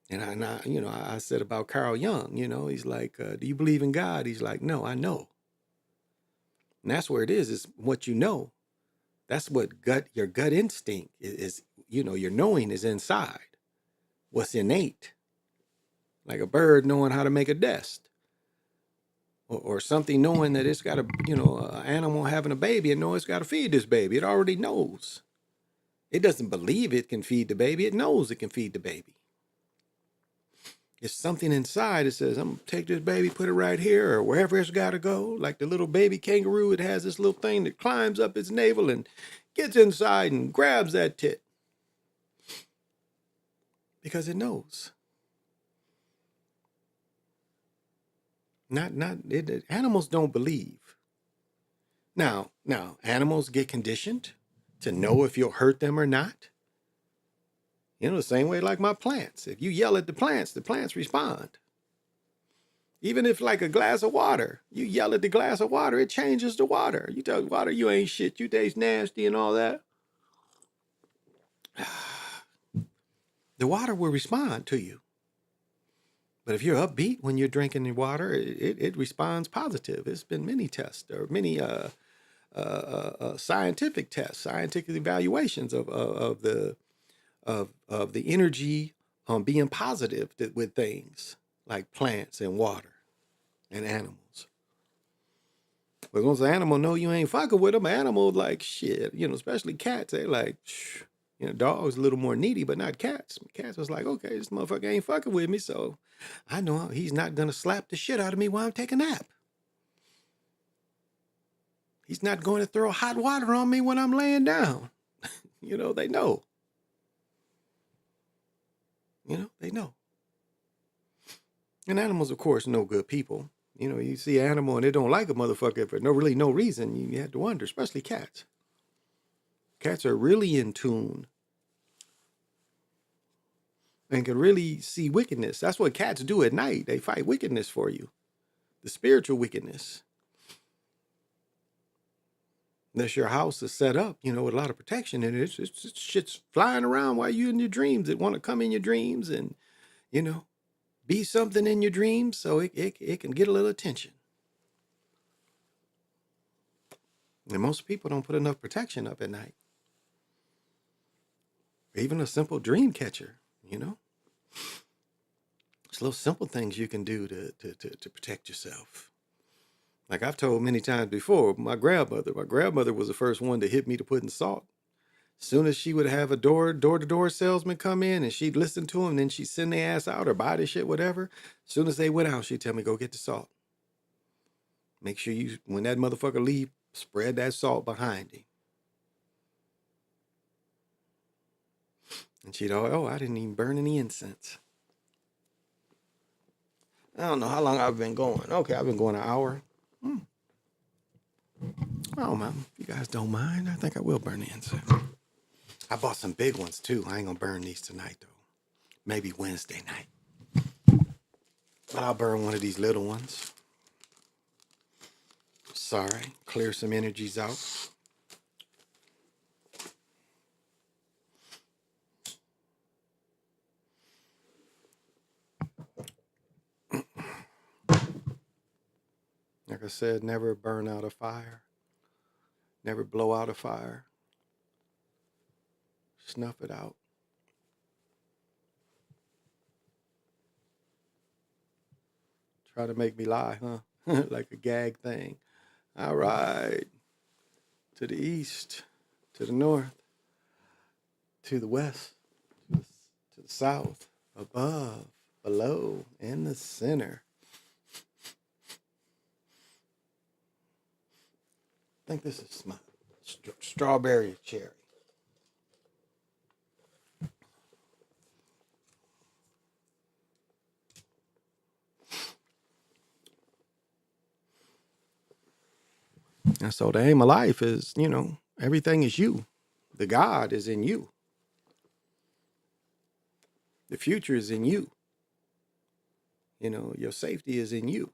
And I said about Carl Jung, you know, he's like, do you believe in God? He's like, no, I know. And that's where it is what you know. That's what your gut instinct is, you know, your knowing is inside. What's innate. Like a bird knowing how to make a nest. Or something knowing that it's got an animal having a baby and know it's got to feed this baby. It already knows. It doesn't believe it can feed the baby. It knows it can feed the baby. It's something inside that says, I'm going to take this baby, put it right here or wherever it's got to go. Like the little baby kangaroo, it has this little thing that climbs up its navel and gets inside and grabs that tit. Because it knows. Animals don't believe. Now, animals get conditioned to know if you'll hurt them or not. You know, the same way like my plants. If you yell at the plants respond. Even if like a glass of water, you yell at the glass of water, it changes the water. You tell the water, you ain't shit, you taste nasty and all that. the water will respond to you. But if you're upbeat when you're drinking the water, it responds positive. It's been many tests or many scientific tests, scientific evaluations of the energy being positive with things like plants and water and animals. But once an animal know you ain't fucking with them, animals like shit, especially cats, they like, dogs a little more needy, but not cats. Cats was like, okay, this motherfucker ain't fucking with me, so I know he's not gonna slap the shit out of me while I'm taking a nap. He's not going to throw hot water on me when I'm laying down. They know. They know. And animals, of course, know good people. You see an animal and they don't like a motherfucker for no reason. You have to wonder, especially cats. Cats are really in tune and can really see wickedness. That's what cats do at night. They fight wickedness for you, the spiritual wickedness. Unless your house is set up, with a lot of protection in it, it's shit's flying around while you're in your dreams. It want to come in your dreams and, be something in your dreams so it can get a little attention. And most people don't put enough protection up at night. Even a simple dream catcher, It's little simple things you can do to protect yourself. Like I've told many times before, my grandmother was the first one to hit me to putting salt. As soon as she would have a door-to-door salesman come in and she'd listen to him, then she'd send their ass out or buy this shit, whatever. As soon as they went out, she'd tell me, go get the salt. Make sure when that motherfucker leave, spread that salt behind him. And she'd I didn't even burn any incense. I don't know how long I've been going. Okay, I've been going an hour. Oh, man, if you guys don't mind, I think I will burn the incense. I bought some big ones, too. I ain't gonna burn these tonight, though. Maybe Wednesday night. But I'll burn one of these little ones. Sorry, clear some energies out. Like I said, never burn out a fire. Never blow out a fire. Snuff it out. Try to make me lie, huh? Like a gag thing. All right. To the east, to the north, to the west, to the south, above, below, in the center. I think this is my strawberry cherry. And so the aim of life is, everything is you. The God is in you. The future is in you. Your safety is in you.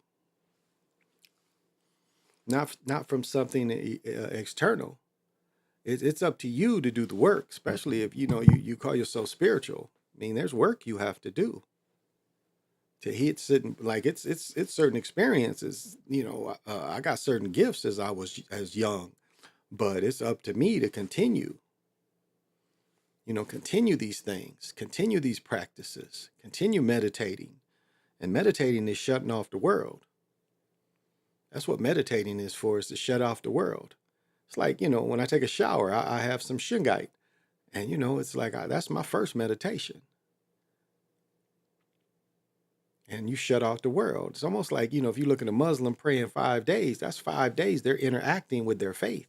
Not from something external. It's up to you to do the work, especially if, you call yourself spiritual. I mean, there's work you have to do. To hit certain, like it's certain experiences, I got certain gifts as I was as young, but it's up to me to continue. Continue these things, continue these practices, continue meditating. And meditating is shutting off the world. That's what meditating is for, is to shut off the world. It's like, when I take a shower, I have some shungite. And, it's like, that's my first meditation. And you shut off the world. It's almost like, if you look at a Muslim praying 5 days, that's 5 days they're interacting with their faith.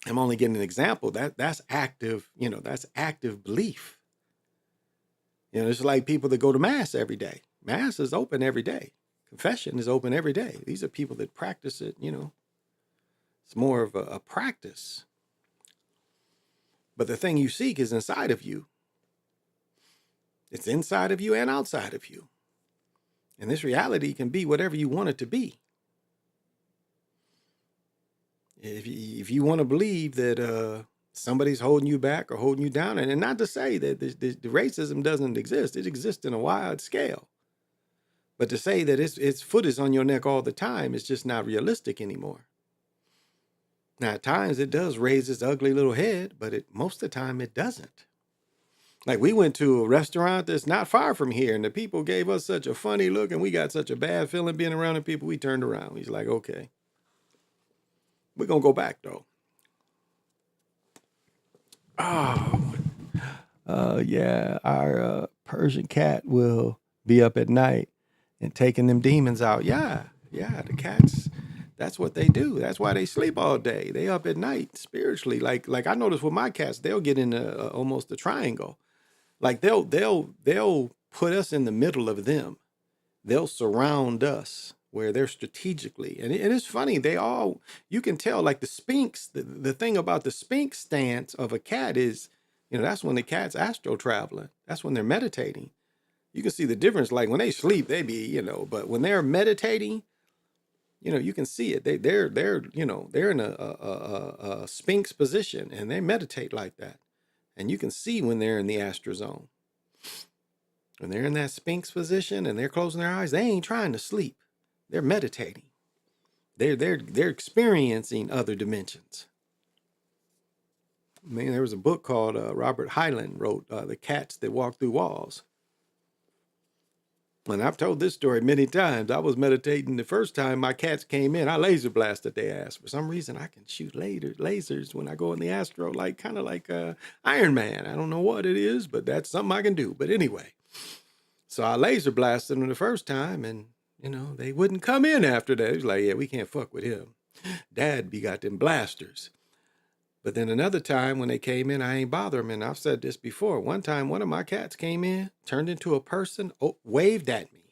I'm only getting an example. That's active, that's active belief. It's like people that go to Mass every day. Mass is open every day. Confession is open every day. These are people that practice it, It's more of a practice. But the thing you seek is inside of you. It's inside of you and outside of you. And this reality can be whatever you want it to be. If you want to believe that somebody's holding you back or holding you down, and not to say that the racism doesn't exist, it exists in a wide scale. But to say that its foot is on your neck all the time is just not realistic anymore. Now, at times it does raise its ugly little head, but most of the time it doesn't. Like, we went to a restaurant that's not far from here, and the people gave us such a funny look, and we got such a bad feeling being around the people. We turned around. He's like, okay, we're going to go back, though. Oh, yeah, our Persian cat will be up at night and taking them demons out. Yeah, the cats, that's what they do. That's why they sleep all day. They up at night spiritually. Like I notice with my cats, they'll get in almost a triangle. Like they'll put us in the middle of them. They'll surround us where they're strategically. And it's funny, you can tell, like the Sphinx, the thing about the Sphinx stance of a cat is, that's when the cat's astral traveling. That's when they're meditating. You can see the difference. Like when they sleep, they be, but when they're meditating, you can see it. They're in a Sphinx position and they meditate like that. And you can see when they're in the astral zone. When they're in that Sphinx position and they're closing their eyes, they ain't trying to sleep. They're meditating. They're experiencing other dimensions. I mean, there was a book called Robert Hyland wrote, The Cats That Walk Through Walls. And I've told this story many times. I was meditating the first time my cats came in. I laser blasted their ass. For some reason, I can shoot lasers when I go in the astro, kind of like Iron Man. I don't know what it is, but that's something I can do. But anyway, so I laser blasted them the first time, and they wouldn't come in after that. It was like, yeah, we can't fuck with him. Dad got them blasters. But then another time when they came in, I ain't bother them. And I've said this before. One time, one of my cats came in, turned into a person, waved at me.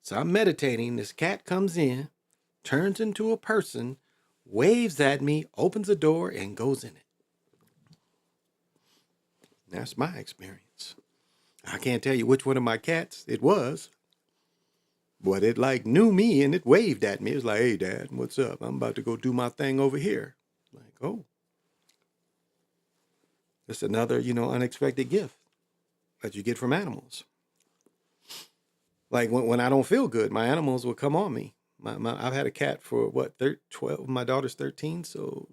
So I'm meditating. This cat comes in, turns into a person, waves at me, opens the door, and goes in it. That's my experience. I can't tell you which one of my cats it was, but it knew me and it waved at me. It was like, hey, Dad, what's up? I'm about to go do my thing over here. Like, oh. It's another, unexpected gift that you get from animals. Like when I don't feel good, my animals will come on me. I've had a cat for 12. My daughter's 13, so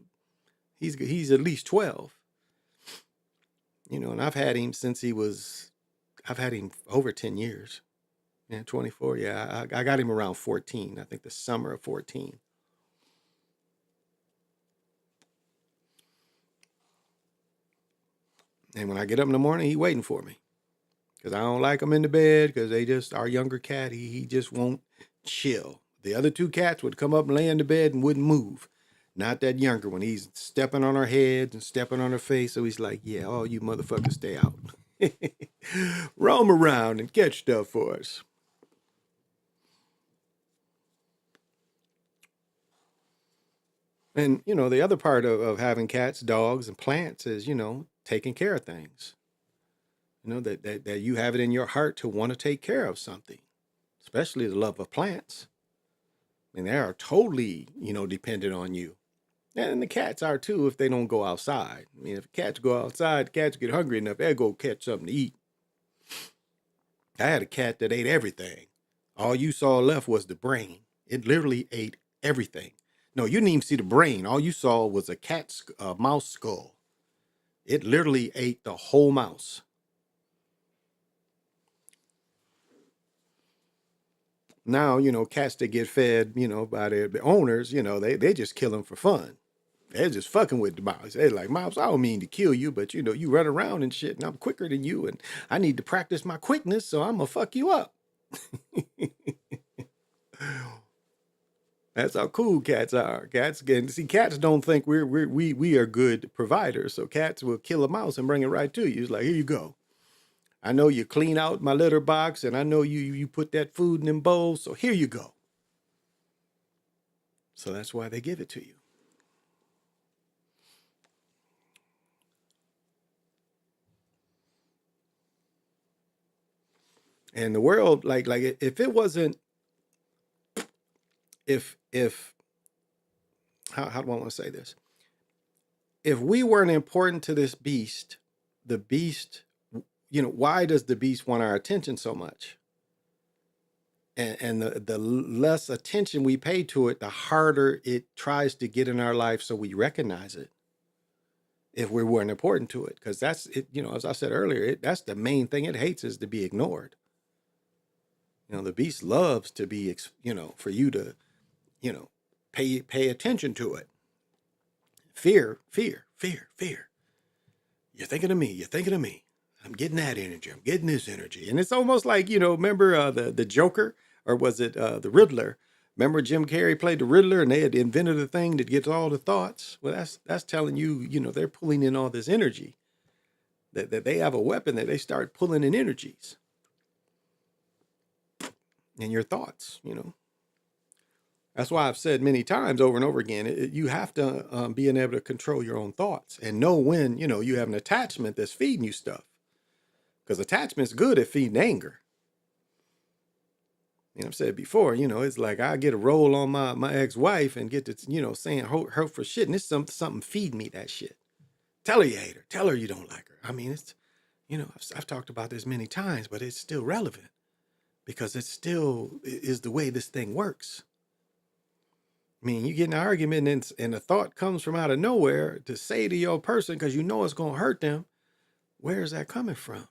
he's at least 12. And I've had him I've had him over 10 years. Yeah, 24. Yeah, I got him around 14. I think the summer of 14. And when I get up in the morning, he waiting for me. Because I don't like him in the bed, because our younger cat, he just won't chill. The other two cats would come up and lay in the bed and wouldn't move. Not that younger one. He's stepping on our heads and stepping on our face. So he's like, yeah, all you motherfuckers stay out. Roam around and catch stuff for us. And, the other part of having cats, dogs, and plants is, taking care of things. That you have it in your heart to want to take care of something, especially the love of plants. I mean, they are totally, dependent on you. And the cats are too if they don't go outside. I mean, if cats go outside, cats get hungry enough, they'll go catch something to eat. I had a cat that ate everything. All you saw left was the brain. It literally ate everything. No, you didn't even see the brain. All you saw was a mouse skull. It literally ate the whole mouse. Now, cats that get fed, by their owners, they just kill them for fun. They're just fucking with the mouse. They're like, mouse, I don't mean to kill you, but you run around and shit, and I'm quicker than you, and I need to practice my quickness, so I'm gonna fuck you up. That's how cool cats are. Cats don't think we are good providers, so cats will kill a mouse and bring it right to you. It's like, here you go. I know you clean out my litter box, and I know you put that food in them bowls, so here you go. So that's why they give it to you. And the world, like if it wasn't, if how do I want to say this? If we weren't important to this beast, the beast, why does the beast want our attention so much? And the less attention we pay to it, the harder it tries to get in our life so we recognize it if we weren't important to it. Because that's it, as I said earlier, that's the main thing it hates is to be ignored. The beast loves to be, for you to, pay attention to it. Fear, fear, fear, fear. You're thinking of me. You're thinking of me. I'm getting that energy. I'm getting this energy. And it's almost like, remember the Joker, or was it the Riddler? Remember Jim Carrey played the Riddler and they had invented a thing that gets all the thoughts? Well, that's telling you, they're pulling in all this energy. That they have a weapon that they start pulling in energies. And your thoughts, That's why I've said many times over and over again, you have to be able to control your own thoughts and know when, you have an attachment that's feeding you stuff. Because attachment's good at feeding anger. I've said before, it's like I get a roll on my ex-wife and get to, saying hurtful shit. And it's something feed me that shit. Tell her you hate her. Tell her you don't like her. I mean, it's, I've talked about this many times, but it's still relevant. Because it still is the way this thing works. I mean, you get in an argument and a thought comes from out of nowhere to say to your person, because it's going to hurt them. Where is that coming from?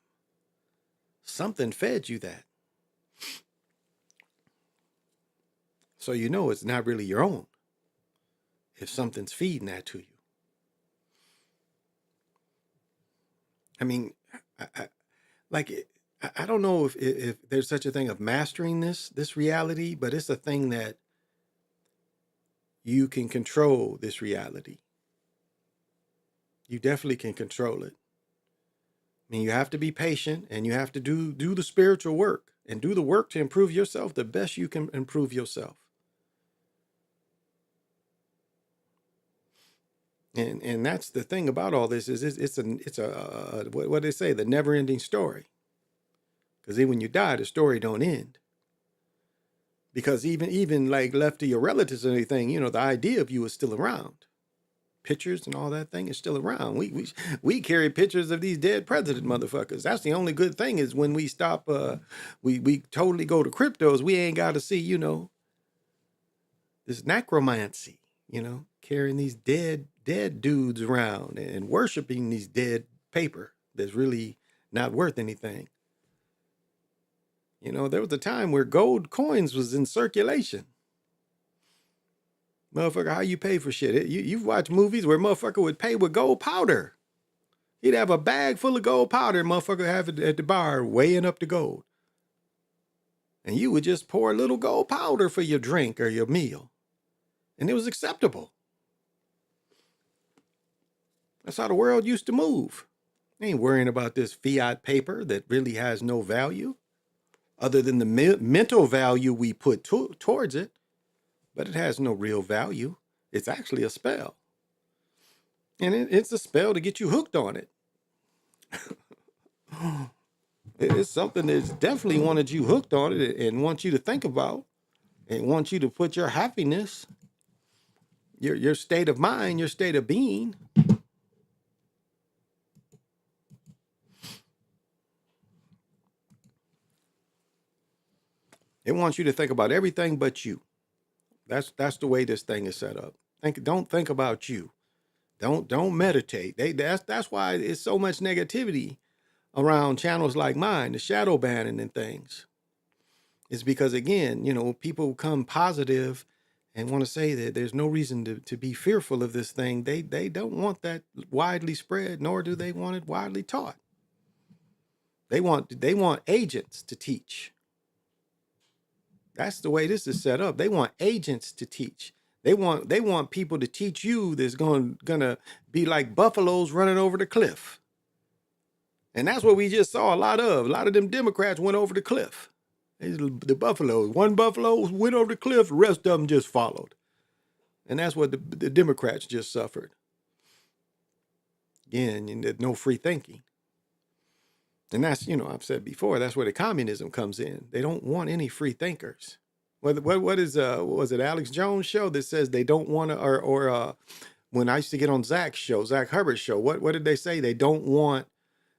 Something fed you that. So it's not really your own if something's feeding that to you. I mean, I don't know if there's such a thing of mastering this reality, but it's a thing that you can control this reality. You definitely can control it. I mean, you have to be patient and you have to do the spiritual work and do the work to improve yourself the best you can improve yourself. And that's the thing about all this is it's a what they say, the never ending story. Because then when you die, the story don't end. Because even like left to your relatives or anything, the idea of you is still around. Pictures and all that thing is still around. We carry pictures of these dead president motherfuckers. That's the only good thing is when we stop, we totally go to cryptos. We ain't got to see, this necromancy, carrying these dead dudes around and worshiping these dead paper that's really not worth anything. There was a time where gold coins was in circulation. Motherfucker, how you pay for shit? You've watched movies where motherfucker would pay with gold powder. He'd have a bag full of gold powder, motherfucker have it at the bar weighing up the gold. And you would just pour a little gold powder for your drink or your meal. And it was acceptable. That's how the world used to move. They ain't worrying about this fiat paper that really has no value other than the mental value we put towards it. But it has no real value. It's actually a spell. And it's a spell to get you hooked on it. It's something that's definitely wanted you hooked on it and wants you to think about and wants you to put your happiness, your state of mind, your state of being. It wants you to think about everything but you. That's the way this thing is set up. Don't think about you. Don't meditate. That's why it's so much negativity around channels like mine, the shadow banning and things. It's because again, people come positive and want to say that there's no reason to be fearful of this thing. They don't want that widely spread, nor do they want it widely taught. They want agents to teach. That's the way this is set up. They want agents to teach. They want people to teach you that's gonna be like buffaloes running over the cliff. And that's what we just saw a lot of. A lot of them Democrats went over the cliff. The buffaloes. One buffalo went over the cliff, the rest of them just followed. And that's what the Democrats just suffered. Again, there's no free thinking. And that's, I've said before, that's where the communism comes in. They don't want any free thinkers. What is what was it Alex Jones show that says they don't want to or when I used to get on Zach's show, Zach Hubbard's show, what did they say? They don't want,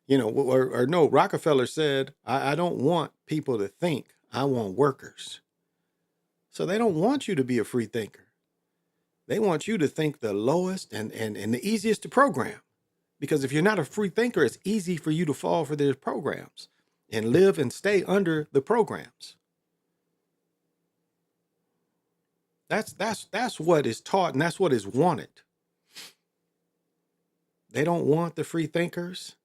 you know, or no, Rockefeller said, I don't want people to think, I want workers. So they don't want you to be a free thinker. They want you to think the lowest and the easiest to program. Because if you're not a free thinker, it's easy for you to fall for their programs and live and stay under the programs. That's what is taught and that's what is wanted. They don't want the free thinkers.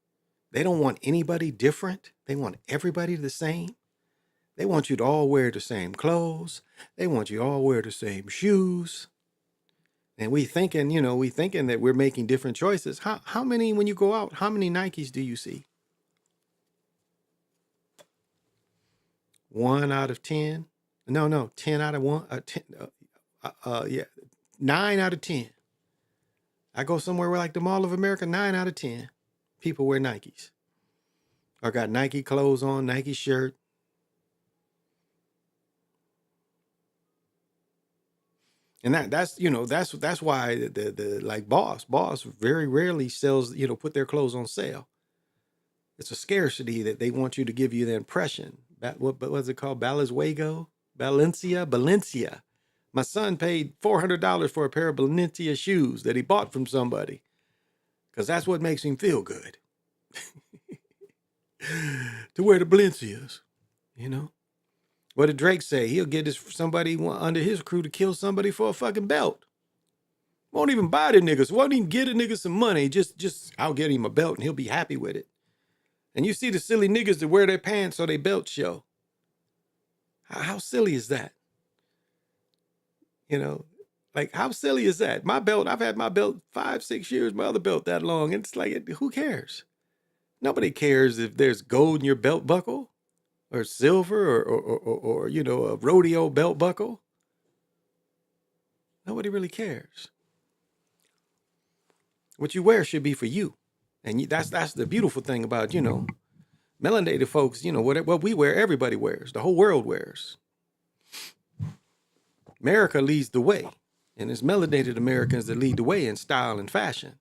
They don't want anybody different. They want everybody the same. They want you to all wear the same clothes. They want you to all wear the same shoes. And we thinking that we're making different choices. How many, when you go out, how many Nikes do you see? 1 out of 10? No, 10 out of 1. 9 out of 10. I go somewhere like the Mall of America, 9 out of 10 people wear Nikes. Or got Nike clothes on, Nike shirt. And that's why the like Boss very rarely sells, put their clothes on sale. It's a scarcity that they want you to give you the impression. What was it called? Balenciaga? Balenciaga. My son paid $400 for a pair of Balenciaga shoes that he bought from somebody. Because that's what makes him feel good. To wear the Balenciagas, What did Drake say? He'll get somebody under his crew to kill somebody for a fucking belt. Won't even buy the niggas. Won't even get a nigga some money. Just I'll get him a belt and he'll be happy with it. And you see the silly niggas that wear their pants so they belts show. How silly is that? Like how silly is that? My belt, I've had my belt 5-6 years, my other belt that long. And it's like, who cares? Nobody cares if there's gold in your belt buckle. Or silver, or a rodeo belt buckle. Nobody really cares. What you wear should be for you, and that's the beautiful thing about melanated folks. What we wear, everybody wears. The whole world wears. America leads the way, and it's melanated Americans that lead the way in style and fashion.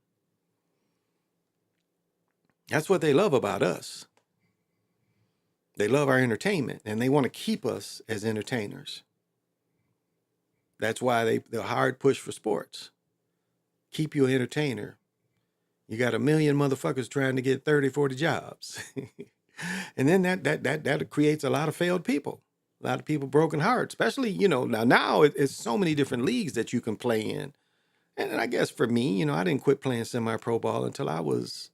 That's what they love about us. They love our entertainment, and they want to keep us as entertainers. That's why the hard push for sports. Keep you an entertainer. You got 1 million motherfuckers trying to get 30, 40 jobs. And then that creates a lot of failed people. A lot of people broken hearts, especially, now it's so many different leagues that you can play in. And I guess for me, I didn't quit playing semi-pro ball until I was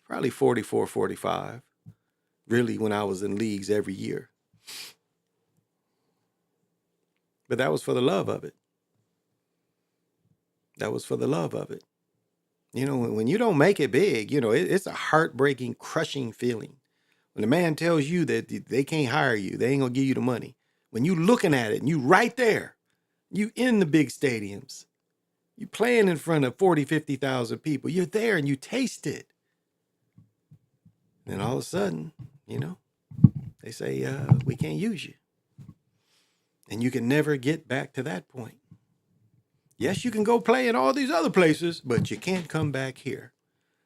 probably 44, 45. Really, when I was in leagues every year. But that was for the love of it. That was for the love of it. When you don't make it big, it's a heartbreaking, crushing feeling. When a man tells you that they can't hire you, they ain't gonna give you the money. When you looking at it and you right there, you in the big stadiums, you playing in front of 40, 50,000 people, you're there and you taste it. Then all of a sudden, they say, we can't use you. And you can never get back to that point. Yes, you can go play in all these other places, but you can't come back here.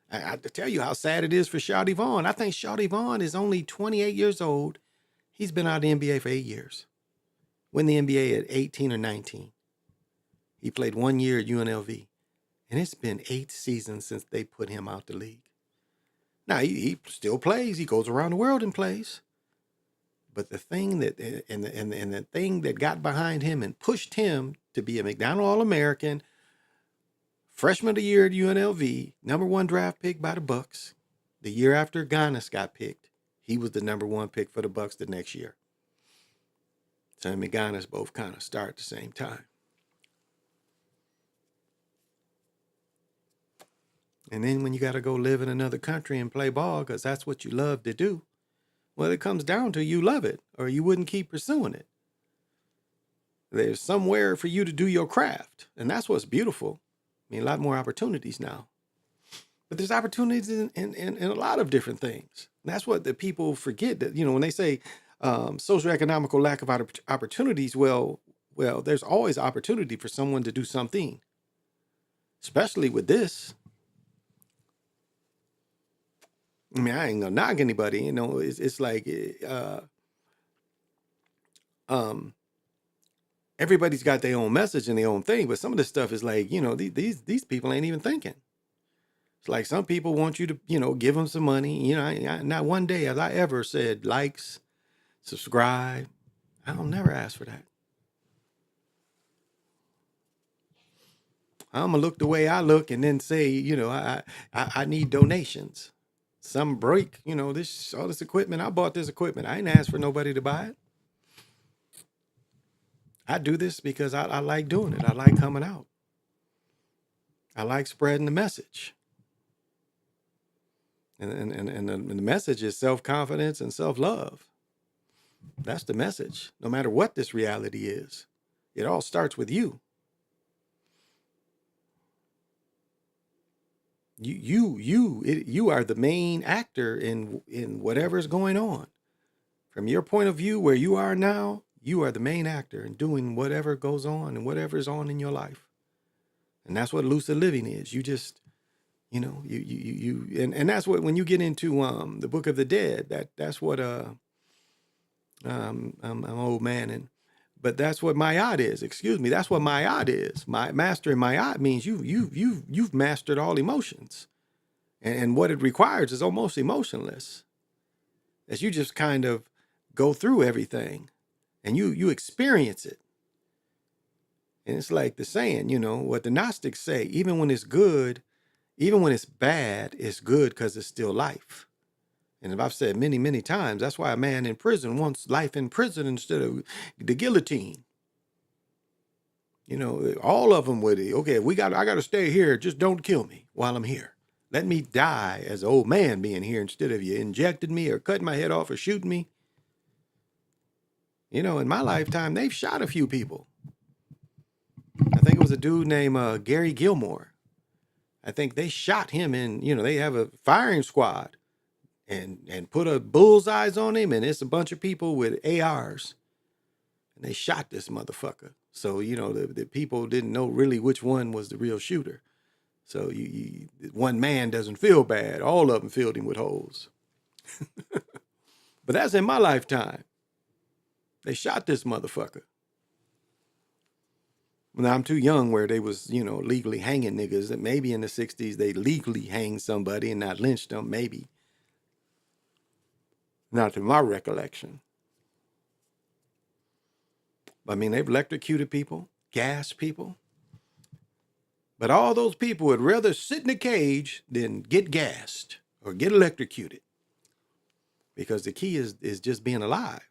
I tell you how sad it is for Shawty Vaughn. I think Shawty Vaughn is only 28 years old. He's been out of the NBA for 8 years. Win the NBA at 18 or 19. He played 1 year at UNLV. And it's been 8 seasons since they put him out the league. Now, he still plays. He goes around the world and plays. But the thing that and the thing that got behind him and pushed him to be a McDonald All-American, freshman of the year at UNLV, #1 draft pick by the Bucks. The year after Giannis got picked, he was the #1 pick for the Bucks the next year. So him and Giannis both kind of start at the same time. And then when you got to go live in another country and play ball because that's what you love to do, well, it comes down to you love it or you wouldn't keep pursuing it. There's somewhere for you to do your craft. And that's what's beautiful. I mean, a lot more opportunities now. But there's opportunities in a lot of different things. And that's what the people forget that, when they say, socioeconomical lack of opportunities. Well, there's always opportunity for someone to do something, especially with this. I mean, I ain't gonna knock anybody. It's like um, everybody's got their own message and their own thing, but some of this stuff is like, these people ain't even thinking. It's like some people want you to, give them some money. Not one day have I ever said likes, subscribe. I don't never ask for that. I'm gonna look the way I look and then say, I need donations. Some break, this all this equipment. I bought this equipment. I ain't asked for nobody to buy it. I do this because I like doing it. I like coming out. I like spreading the message. And the message is self-confidence and self-love. That's the message. No matter what this reality is, it all starts with you. You are the main actor in whatever's going on. From your point of view, where you are now, you are the main actor in doing whatever goes on and whatever is on in your life. And that's what lucid living is. You just, and that's what, when you get into the Book of the Dead, that's what I'm an old man, but that's what Mayat is. Excuse me, that's what Mayat is. My mastering Mayat means you've mastered all emotions, and what it requires is almost emotionless, as you just kind of go through everything, and you experience it. And it's like the saying, what the Gnostics say: even when it's good, even when it's bad, it's good because it's still life. And if I've said many, many times, that's why a man in prison wants life in prison instead of the guillotine. All of them would, okay, I got to stay here. Just don't kill me while I'm here. Let me die as an old man being here instead of you injecting me or cutting my head off or shooting me. In my lifetime, they've shot a few people. I think it was a dude named Gary Gilmore. I think they shot him in, they have a firing squad. And put a bullseyes on him, and it's a bunch of people with ARs, and they shot this motherfucker. So the people didn't know really which one was the real shooter. So one man doesn't feel bad. All of them filled him with holes. But that's in my lifetime. They shot this motherfucker. Now I'm too young where they was legally hanging niggas. That maybe in the 60s they legally hanged somebody and not lynched them. Maybe. Not to my recollection. I mean, they've electrocuted people, gassed people. But all those people would rather sit in a cage than get gassed or get electrocuted. Because the key is just being alive.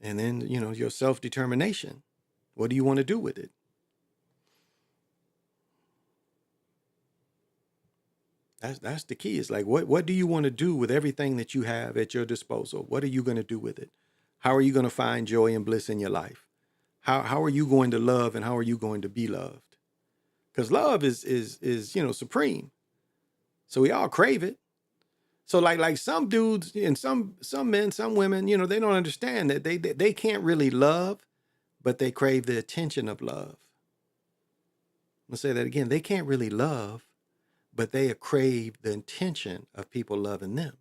And then, your self-determination. What do you want to do with it? That's the key. It's like, what do you want to do with everything that you have at your disposal? What are you going to do with it? How are you going to find joy and bliss in your life? How are you going to love, and how are you going to be loved? Because love is supreme. So we all crave it. So like some dudes and some men, some women, they don't understand that they can't really love, but they crave the attention of love. I'll say that again. They can't really love, but they crave the intention of people loving them.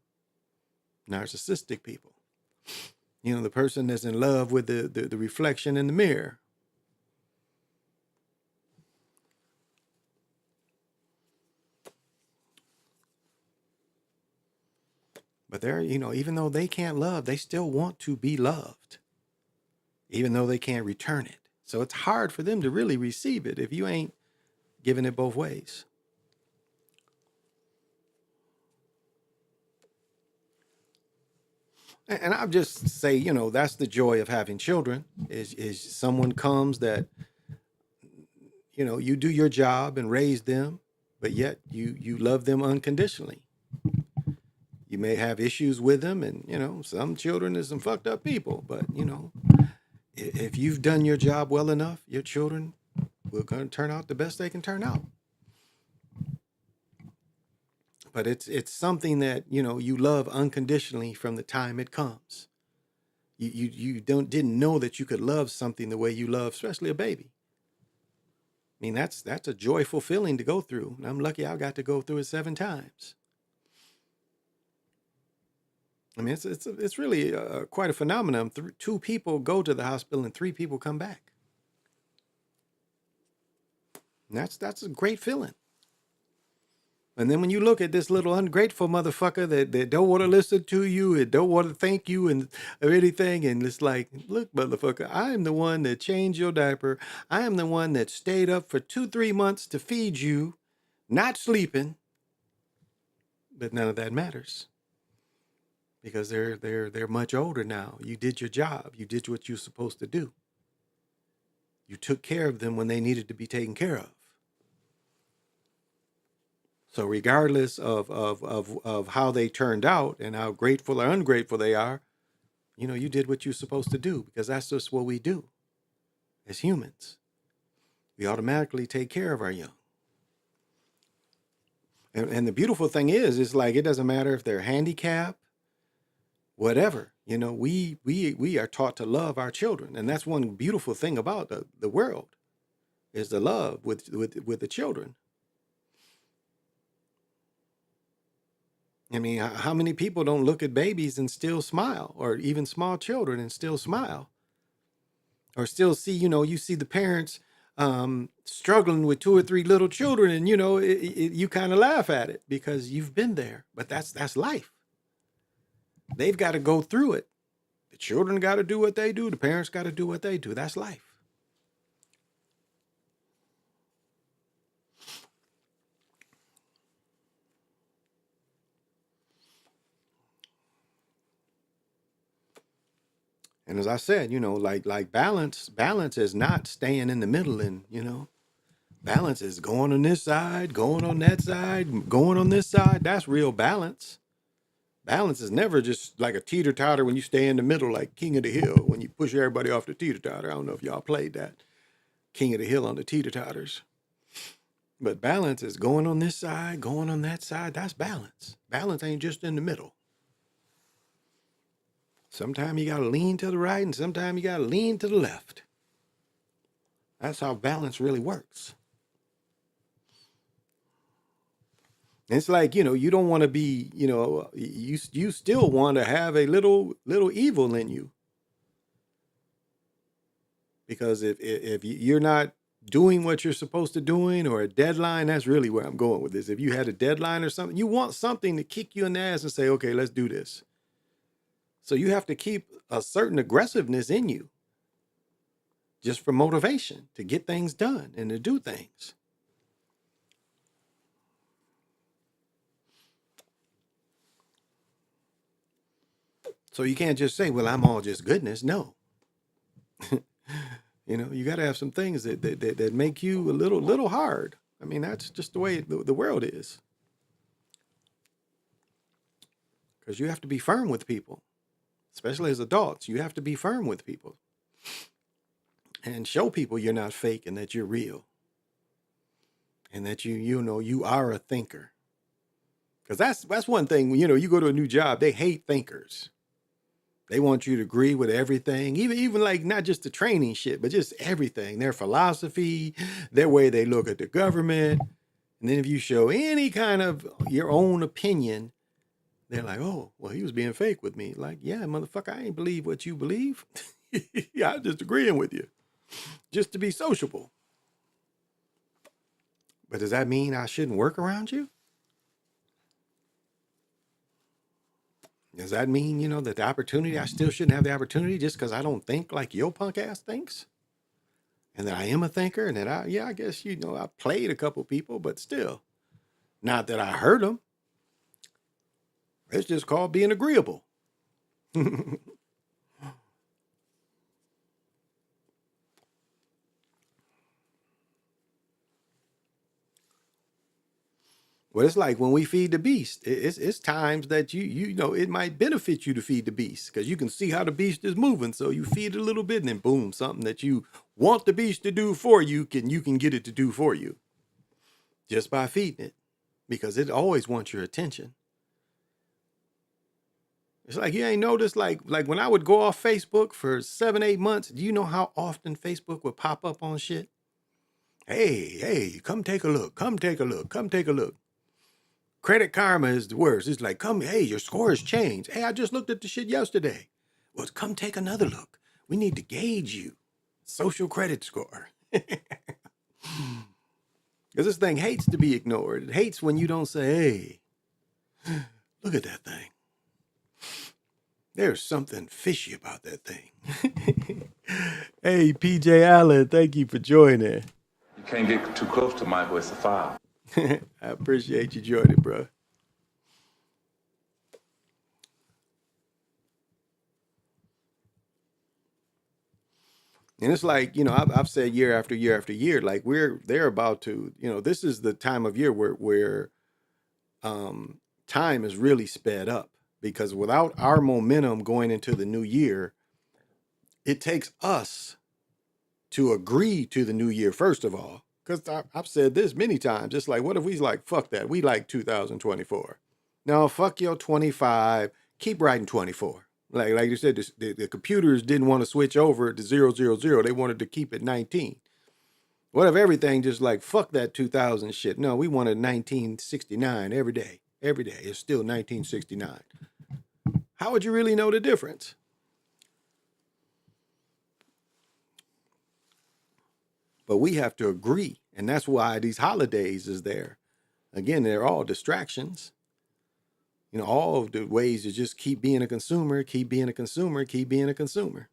Narcissistic people. The person that's in love with the reflection in the mirror. But they're, even though they can't love, they still want to be loved, even though they can't return it. So it's hard for them to really receive it if you ain't giving it both ways. And I'll just say, that's the joy of having children is someone comes that, you do your job and raise them, but yet you love them unconditionally. You may have issues with them, and, some children is some fucked up people, but, if you've done your job well enough, your children will turn out the best they can turn out. But it's something that, you know, you love unconditionally from the time it comes. You didn't know that you could love something the way you love, especially a baby. I mean, that's a joyful feeling to go through. And I'm lucky I got to go through it 7 times. I mean, it's really quite a phenomenon. 2 people go to the hospital and 3 people come back. And that's a great feeling. And then when you look at this little ungrateful motherfucker that don't want to listen to you and don't want to thank you and or anything, and it's like, look, motherfucker, I am the one that changed your diaper. I am the one that stayed up for 2-3 months to feed you, not sleeping. But none of that matters because they're much older now. You did your job. You did what you're supposed to do. You took care of them when they needed to be taken care of. So regardless of how they turned out and how grateful or ungrateful they are, you know, you did what you're supposed to do because that's just what we do as humans. We automatically take care of our young. And the beautiful thing is like, it doesn't matter if they're handicapped, whatever, you know, we are taught to love our children. And that's one beautiful thing about the world is the love with the children. I mean, how many people don't look at babies and still smile, or even small children and still smile, or still see, you know, you see the parents struggling with 2 or 3 little children, and, you know, you kind of laugh at it because you've been there, but that's life. They've got to go through it. The children got to do what they do. The parents got to do what they do. That's life. And as I said, you know, like balance is not staying in the middle, and, you know, balance is going on this side, going on that side, going on this side. That's real balance. Balance is never just like a teeter-totter when you stay in the middle, like King of the Hill, when you push everybody off the teeter-totter. I don't know if y'all played that. King of the Hill on the teeter-totters. But balance is going on this side, going on that side. That's balance. Balance ain't just in the middle. Sometimes you got to lean to the right, and sometimes you got to lean to the left. That's how balance really works. And it's like, you know, you don't want to be, you know, you still want to have a little evil in you. Because if you're not doing what you're supposed to doing, or a deadline, that's really where I'm going with this. If you had a deadline or something, you want something to kick you in the ass and say, okay, let's do this. So you have to keep a certain aggressiveness in you just for motivation to get things done and to do things. So you can't just say, well, I'm all just goodness. No. You know, you got to have some things that make you a little hard. I mean, that's just the way the world is. Because you have to be firm with people, especially as adults. You have to be firm with people and show people you're not fake and that you're real, and that you know you are a thinker. Because that's one thing. You know, you go to a new job, they hate thinkers. They want you to agree with everything, even like not just the training shit, but just everything. Their philosophy, their way they look at the government. And then if you show any kind of your own opinion, they're like, oh, well, he was being fake with me. Like, yeah, motherfucker, I ain't believe what you believe. Yeah, I'm just agreeing with you, just to be sociable. But does that mean I shouldn't work around you? Does that mean, you know, that the opportunity, I still shouldn't have the opportunity just because I don't think like your punk ass thinks? And that I am a thinker, and that I guess, you know, I played a couple people, but still, not that I hurt them. It's just called being agreeable. Well, it's like when we feed the beast. It's times that you know it might benefit you to feed the beast because you can see how the beast is moving. So you feed it a little bit, and then boom, something that you want the beast to do for you can get it to do for you just by feeding it. because it always wants your attention. It's like you ain't noticed, like when I would go off Facebook for 7, 8 months, do you know how often Facebook would pop up on shit? Hey, come take a look. Come take a look. Come take a look. Credit Karma is the worst. It's like, hey, your score has changed. Hey, I just looked at the shit yesterday. Well, come take another look. We need to gauge you. Social credit score. Because this thing hates to be ignored. It hates when you don't say, hey, look at that thing. There's something fishy about that thing. Hey, PJ Allen, thank you for joining. You can't get too close to Michael. It's a foul. I appreciate you joining, bro. And it's like, I've said year after year after year, like they're about to, this is the time of year where time is really sped up, because without our momentum going into the new year, it takes us to agree to the new year, first of all, because I've said this many times. It's like, what if we like, fuck that. We like 2024. No, fuck your 25. Keep writing 24. Like you said, the computers didn't want to switch over to 000. They wanted to keep it 19. What if everything just like, fuck that 2000 shit? No, we wanted 1969 every day. Every day. It's still 1969. How would you really know the difference? But we have to agree. And that's why these holidays is there. Again, they're all distractions. All of the ways to just keep being a consumer, keep being a consumer, keep being a consumer.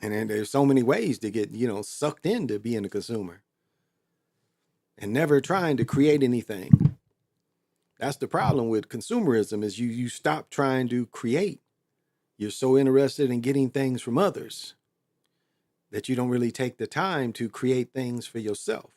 And then there's so many ways to get, sucked into being a consumer and never trying to create anything. That's the problem with consumerism, is you stop trying to create. You're so interested in getting things from others that you don't really take the time to create things for yourself.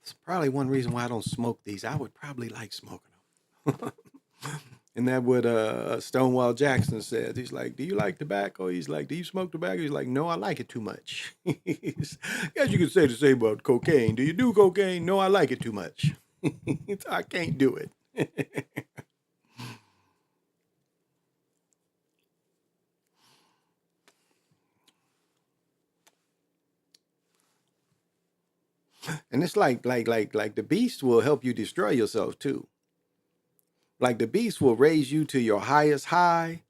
It's probably one reason why I don't smoke these. I would probably like smoking them. And that what Stonewall Jackson said. He's like, do you like tobacco? He's like, do you smoke tobacco? He's like, no, I like it too much. Guess you could say the same about cocaine. Do you do cocaine? No, I like it too much. I can't do it. And it's like the beast will help you destroy yourself too. Like the beast will raise you to your highest high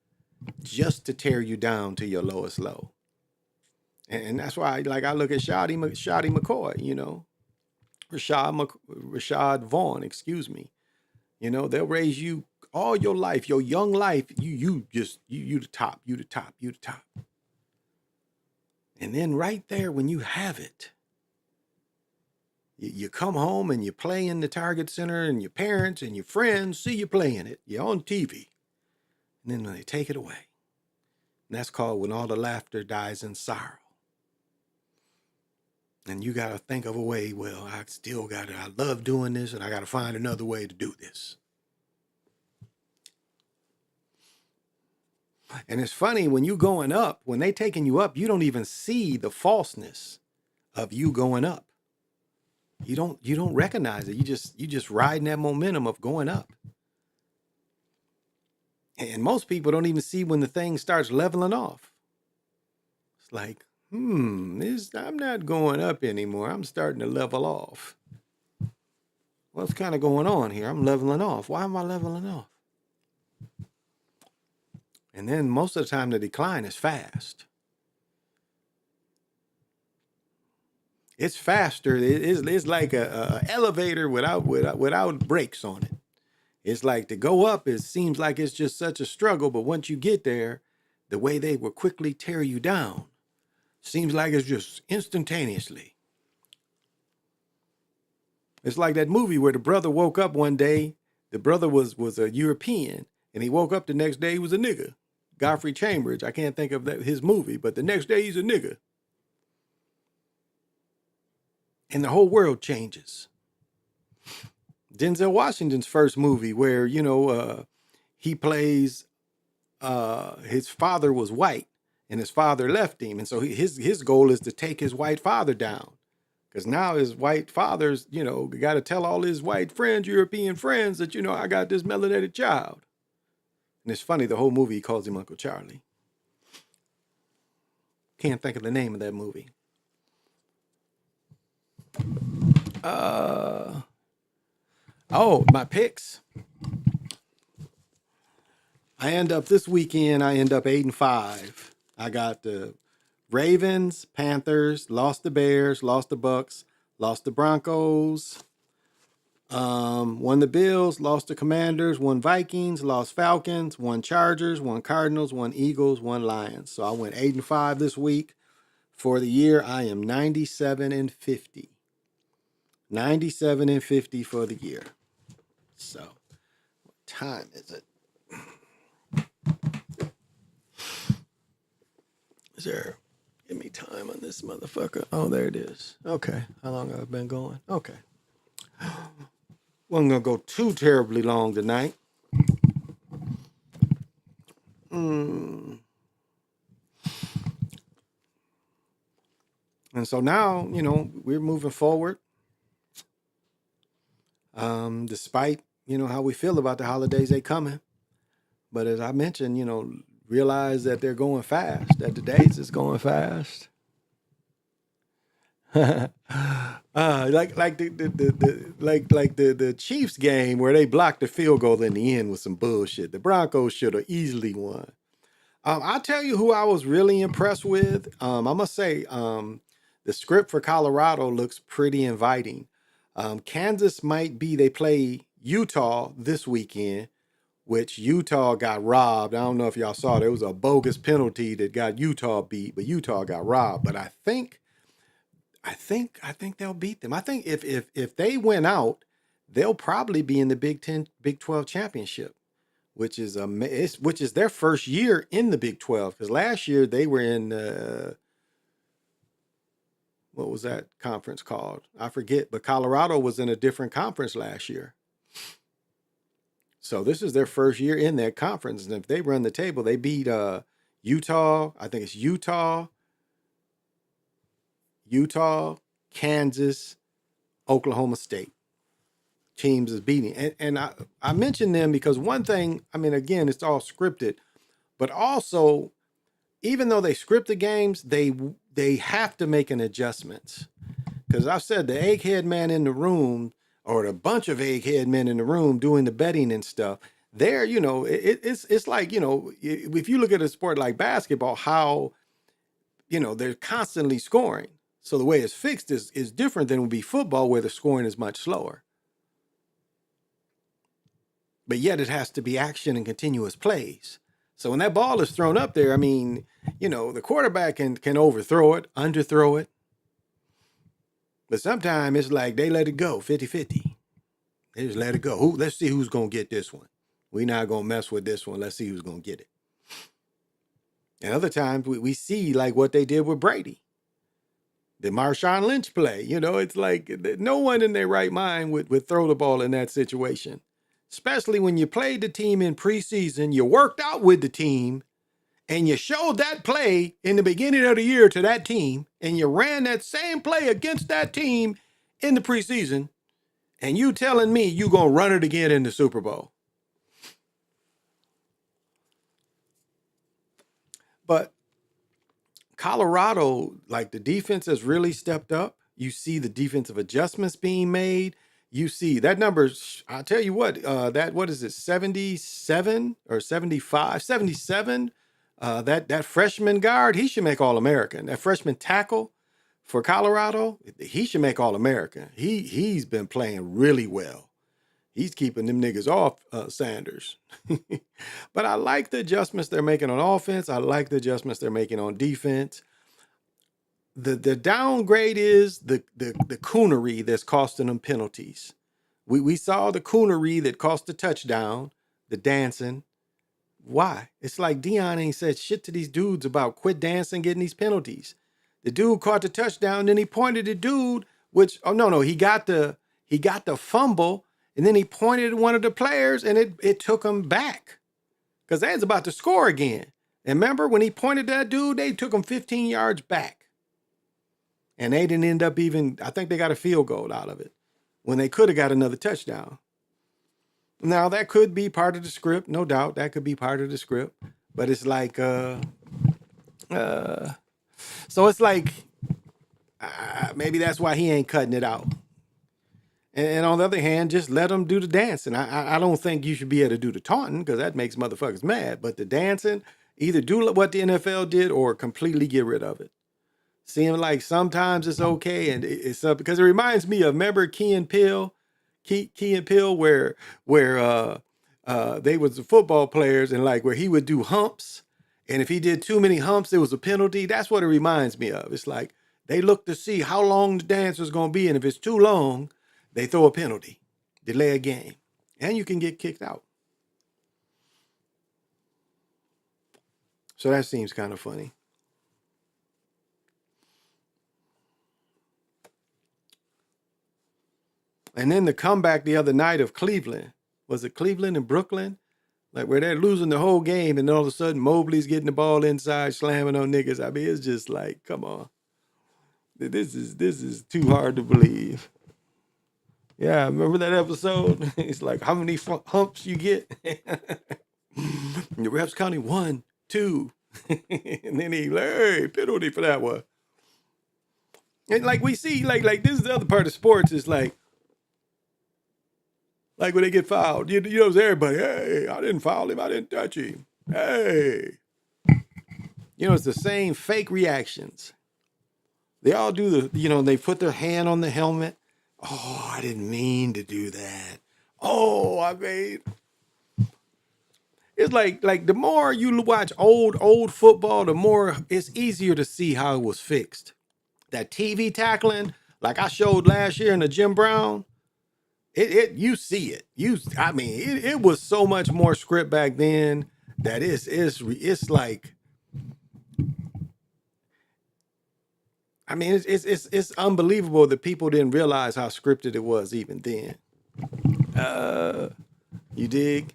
just to tear you down to your lowest low. And that's why, I look at Shadi McCoy, Rashad Vaughn, excuse me. They'll raise you all your life, your young life. You the top, you the top, you the top. And then right there, when you have it, you come home and you play in the Target Center, and your parents and your friends see you playing it. You're on TV. And then they take it away. And that's called when all the laughter dies in sorrow. And you got to think of a way, well, I love doing this, and I got to find another way to do this. And it's funny, when you going up, when they taking you up, you don't even see the falseness of you going up. You don't recognize it. You just riding that momentum of going up. And most people don't even see when the thing starts leveling off. It's like, I'm not going up anymore. I'm starting to level off. What's kind of going on here? I'm leveling off. Why am I leveling off? And then most of the time the decline is fast. It's faster. It's like a elevator without brakes on it. It's like to go up, it seems like it's just such a struggle, but once you get there, the way they will quickly tear you down seems like it's just instantaneously. It's like that movie where the brother woke up one day, the brother was a European, and he woke up the next day, he was a nigga. Godfrey Chambers. I can't think of his movie, but the next day he's a nigga. And the whole world changes. Denzel Washington's first movie where, he plays, his father was white and his father left him. And so his goal is to take his white father down. Because now his white father's, got to tell all his white friends, European friends, that, I got this melanated child. And it's funny, the whole movie he calls him Uncle Charlie. Can't think of the name of that movie. My picks. This weekend, I end up 8-5. I got the Ravens, Panthers, lost the Bears, lost the Bucks, lost the Broncos, won the Bills, lost the Commanders, won Vikings, lost Falcons, won Chargers, won Cardinals, won Eagles, won Lions. So I went 8-5 this week. For the year, I am 97-50. 97-50 for the year. So, what time is it? Give me time on this motherfucker. Oh, there it is. Okay. How long have I been going? Okay. Wasn't going to go too terribly long tonight. And so now, we're moving forward. Despite, how we feel about the holidays, they coming. But as I mentioned, realize that they're going fast, that the days is going fast. Like the Chiefs game where they blocked the field goal in the end with some bullshit. The Broncos should have easily won. I'll tell you who I was really impressed with. I must say, the script for Colorado looks pretty inviting. Kansas they play Utah this weekend, which Utah got robbed. I don't know if y'all saw, there was a bogus penalty that got Utah beat, but Utah got robbed. But I think they'll beat them. I think if they win out, they'll probably be in the Big 12 championship, which is their first year in the Big 12. Because last year they were in what was that conference called? I forget. But Colorado was in a different conference last year. So this is their first year in that conference. And if they run the table, they beat Utah. I think it's Utah, Kansas, Oklahoma State. Teams is beating. And I mention them because one thing, again, it's all scripted. But also, even though they script the games, they have to make an adjustment. Because I've said the egghead man in the room, or the bunch of egghead men in the room doing the betting and stuff, there, it's like, if you look at a sport like basketball, how, they're constantly scoring. So the way it's fixed is different than would be football, where the scoring is much slower. But yet it has to be action and continuous plays. So when that ball is thrown up there, the quarterback can overthrow it, underthrow it. But sometimes it's like they let it go, 50-50. They just let it go. Let's see who's going to get this one. We're not going to mess with this one. Let's see who's going to get it. And other times we see like what they did with Brady. The Marshawn Lynch play. It's like no one in their right mind would throw the ball in that situation. Especially when you played the team in preseason, you worked out with the team, and you showed that play in the beginning of the year to that team, and you ran that same play against that team in the preseason, and you telling me you gonna run it again in the Super Bowl. But Colorado, like the defense has really stepped up. You see the defensive adjustments being made. You see that number, I'll tell you what, what is it, 77 or 75, 77? That freshman guard, he should make All-American. That freshman tackle for Colorado, he should make All-American. He's been playing really well. He's keeping them niggas off Sanders. But I like the adjustments they're making on offense. I like the adjustments they're making on defense. The downgrade is the coonery that's costing them penalties. We saw the coonery that cost the touchdown, the dancing, Why? It's like Dion ain't said shit to these dudes about quit dancing, getting these penalties. The dude caught the touchdown, then he pointed the dude, which he got the fumble, and then he pointed at one of the players, and it took him back. Because they was about to score again. And remember when he pointed that dude, they took him 15 yards back. And they didn't end up I think they got a field goal out of it when they could have got another touchdown. Now, that could be part of the script, no doubt. That could be part of the script. But it's like, so it's like, maybe that's why he ain't cutting it out. And on the other hand, just let him do the dancing. I don't think you should be able to do the taunting because that makes motherfuckers mad. But the dancing, either do what the NFL did or completely get rid of it. Seem like sometimes it's okay, and it's up because it reminds me of, remember Key and Peele, where they was the football players, and like where he would do humps, and if he did too many humps, it was a penalty. That's what it reminds me of. It's like they look to see how long the dance is gonna be, and if it's too long, they throw a penalty, delay a game, and you can get kicked out. So that seems kind of funny. And then the comeback the other night of Cleveland. Was it Cleveland and Brooklyn? Like where they're losing the whole game and all of a sudden Mobley's getting the ball inside, slamming on niggas. I mean, it's just like, come on. This is too hard to believe. Yeah, remember that episode? It's like, how many humps you get? The refs counting 1, 2. And then he like, hey, penalty for that one. And like we see, like this is the other part of sports is like when they get fouled, you know, everybody, hey, I didn't foul him, I didn't touch him. Hey. You know, it's the same fake reactions. They all do they put their hand on the helmet. Oh, I didn't mean to do that. Oh, I mean, it's like the more you watch old football, the more it's easier to see how it was fixed. That TV tackling, like I showed last year in the Jim Brown, you see it. It was so much more script back then that it's like, I mean, it's unbelievable that people didn't realize how scripted it was even then. You dig?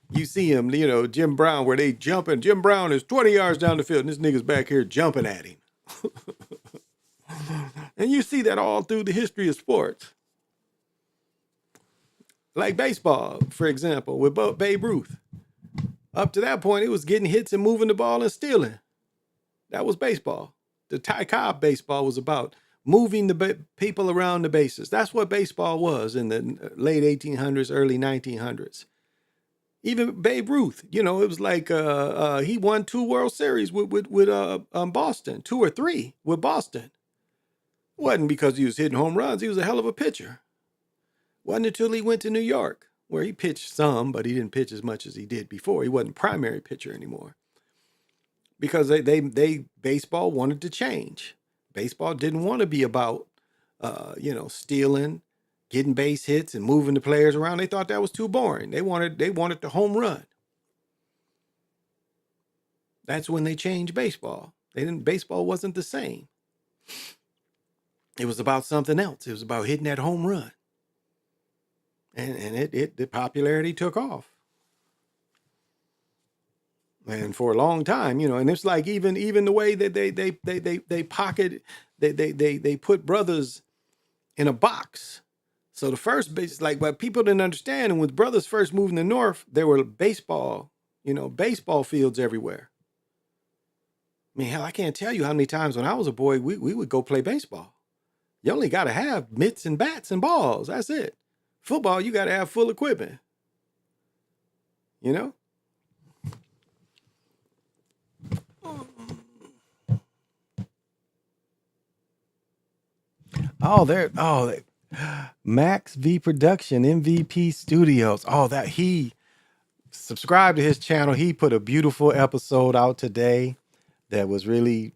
You see him, Jim Brown, where they jumping. Jim Brown is 20 yards down the field, and this nigga's back here jumping at him. And you see that all through the history of sports. Like baseball, for example, with Babe Ruth. Up to that point, it was getting hits and moving the ball and stealing. That was baseball. The Ty Cobb baseball was about moving the people around the bases. That's what baseball was in the late 1800s, early 1900s. Even Babe Ruth, it was like he won 2 World Series with Boston, 2 or 3 with Boston. It wasn't because he was hitting home runs. He was a hell of a pitcher. Wasn't until he went to New York, where he pitched some, but he didn't pitch as much as he did before. He wasn't primary pitcher anymore. Because they baseball wanted to change. Baseball didn't want to be about, stealing, getting base hits and moving the players around. They thought that was too boring. They wanted the home run. That's when they changed baseball. Baseball wasn't the same. It was about something else. It was about hitting that home run. And the popularity took off. And for a long time, and it's like even the way that they put brothers in a box. So the first base, like what people didn't understand, and when brothers first moved in the North, there were baseball fields everywhere. I mean, hell, I can't tell you how many times when I was a boy, we would go play baseball. You only got to have mitts and bats and balls. That's it. Football, you got to have full equipment. Max V Production, MVP Studios. He subscribed to his channel. He put a beautiful episode out today that's really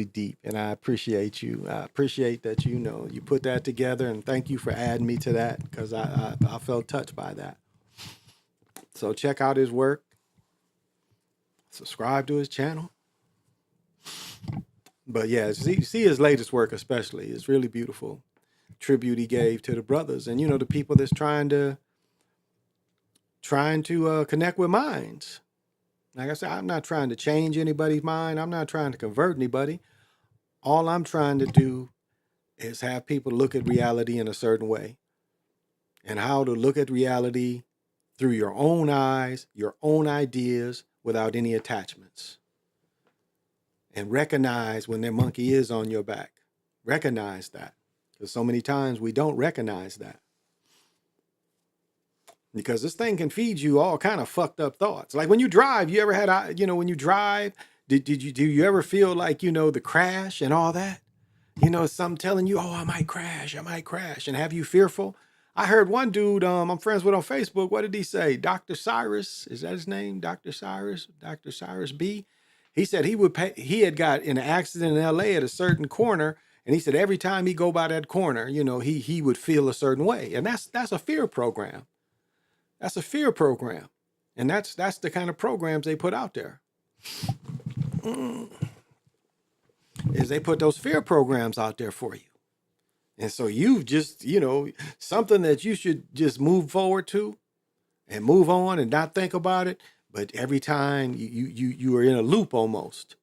deep, and I appreciate you. I appreciate that you put that together, and thank you for adding me to that because I felt touched by that. So check out his work. Subscribe to his channel. But yeah, see his latest work especially. It's really beautiful. Tribute he gave to the brothers and, you know, the people that's trying to connect with minds. Like I said, I'm not trying to change anybody's mind. I'm not trying to convert anybody. All I'm trying to do is have people look at reality in a certain way, and how to look at reality through your own eyes, your own ideas, without any attachments. And recognize when that monkey is on your back. Recognize that. Because so many times we don't recognize that. Because this thing can feed you all kind of fucked up thoughts. Like when you drive, you ever had, you know, when you drive, do you ever feel like, you know, the crash and all that? You know, something telling you, oh, I might crash. And have you fearful? I heard one dude I'm friends with on Facebook. What did he say? Dr. Cyrus, is that his name? Dr. Cyrus B. He said he had got in an accident in LA at a certain corner. And he said every time he go by that corner, you know, he would feel a certain way. And that's a fear program. That's a fear program. And that's the kind of programs they put out there. Is they put those fear programs out there for you. And so you just, you know, something that you should just move forward to and move on and not think about it. But every time you are in a loop almost.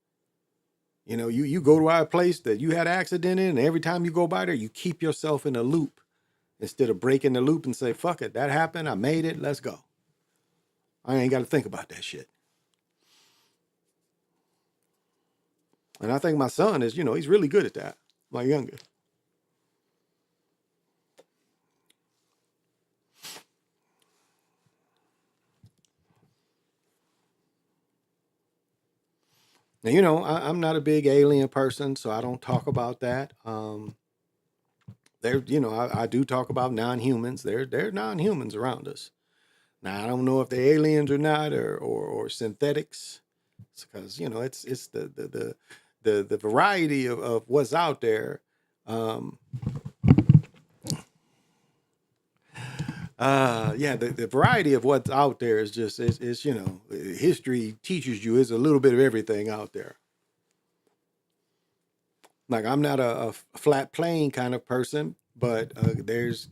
You know, you go to a place that you had an accident in, and every time you go by there, you keep yourself in a loop instead of breaking the loop and say, fuck it, that happened, I made it, let's go. I ain't got to think about that shit. And I think my son is, you know, he's really good at that, my youngest. Now, you know, I'm not a big alien person, so I don't talk about that. You know, I do talk about non-humans. They're non-humans around us. Now, I don't know if they're aliens or not, or synthetics, because you know it's the variety of what's out there. Yeah, the variety of what's out there is just it's you know, history teaches you is a little bit of everything out there. Like I'm not a flat plane kind of person, but there's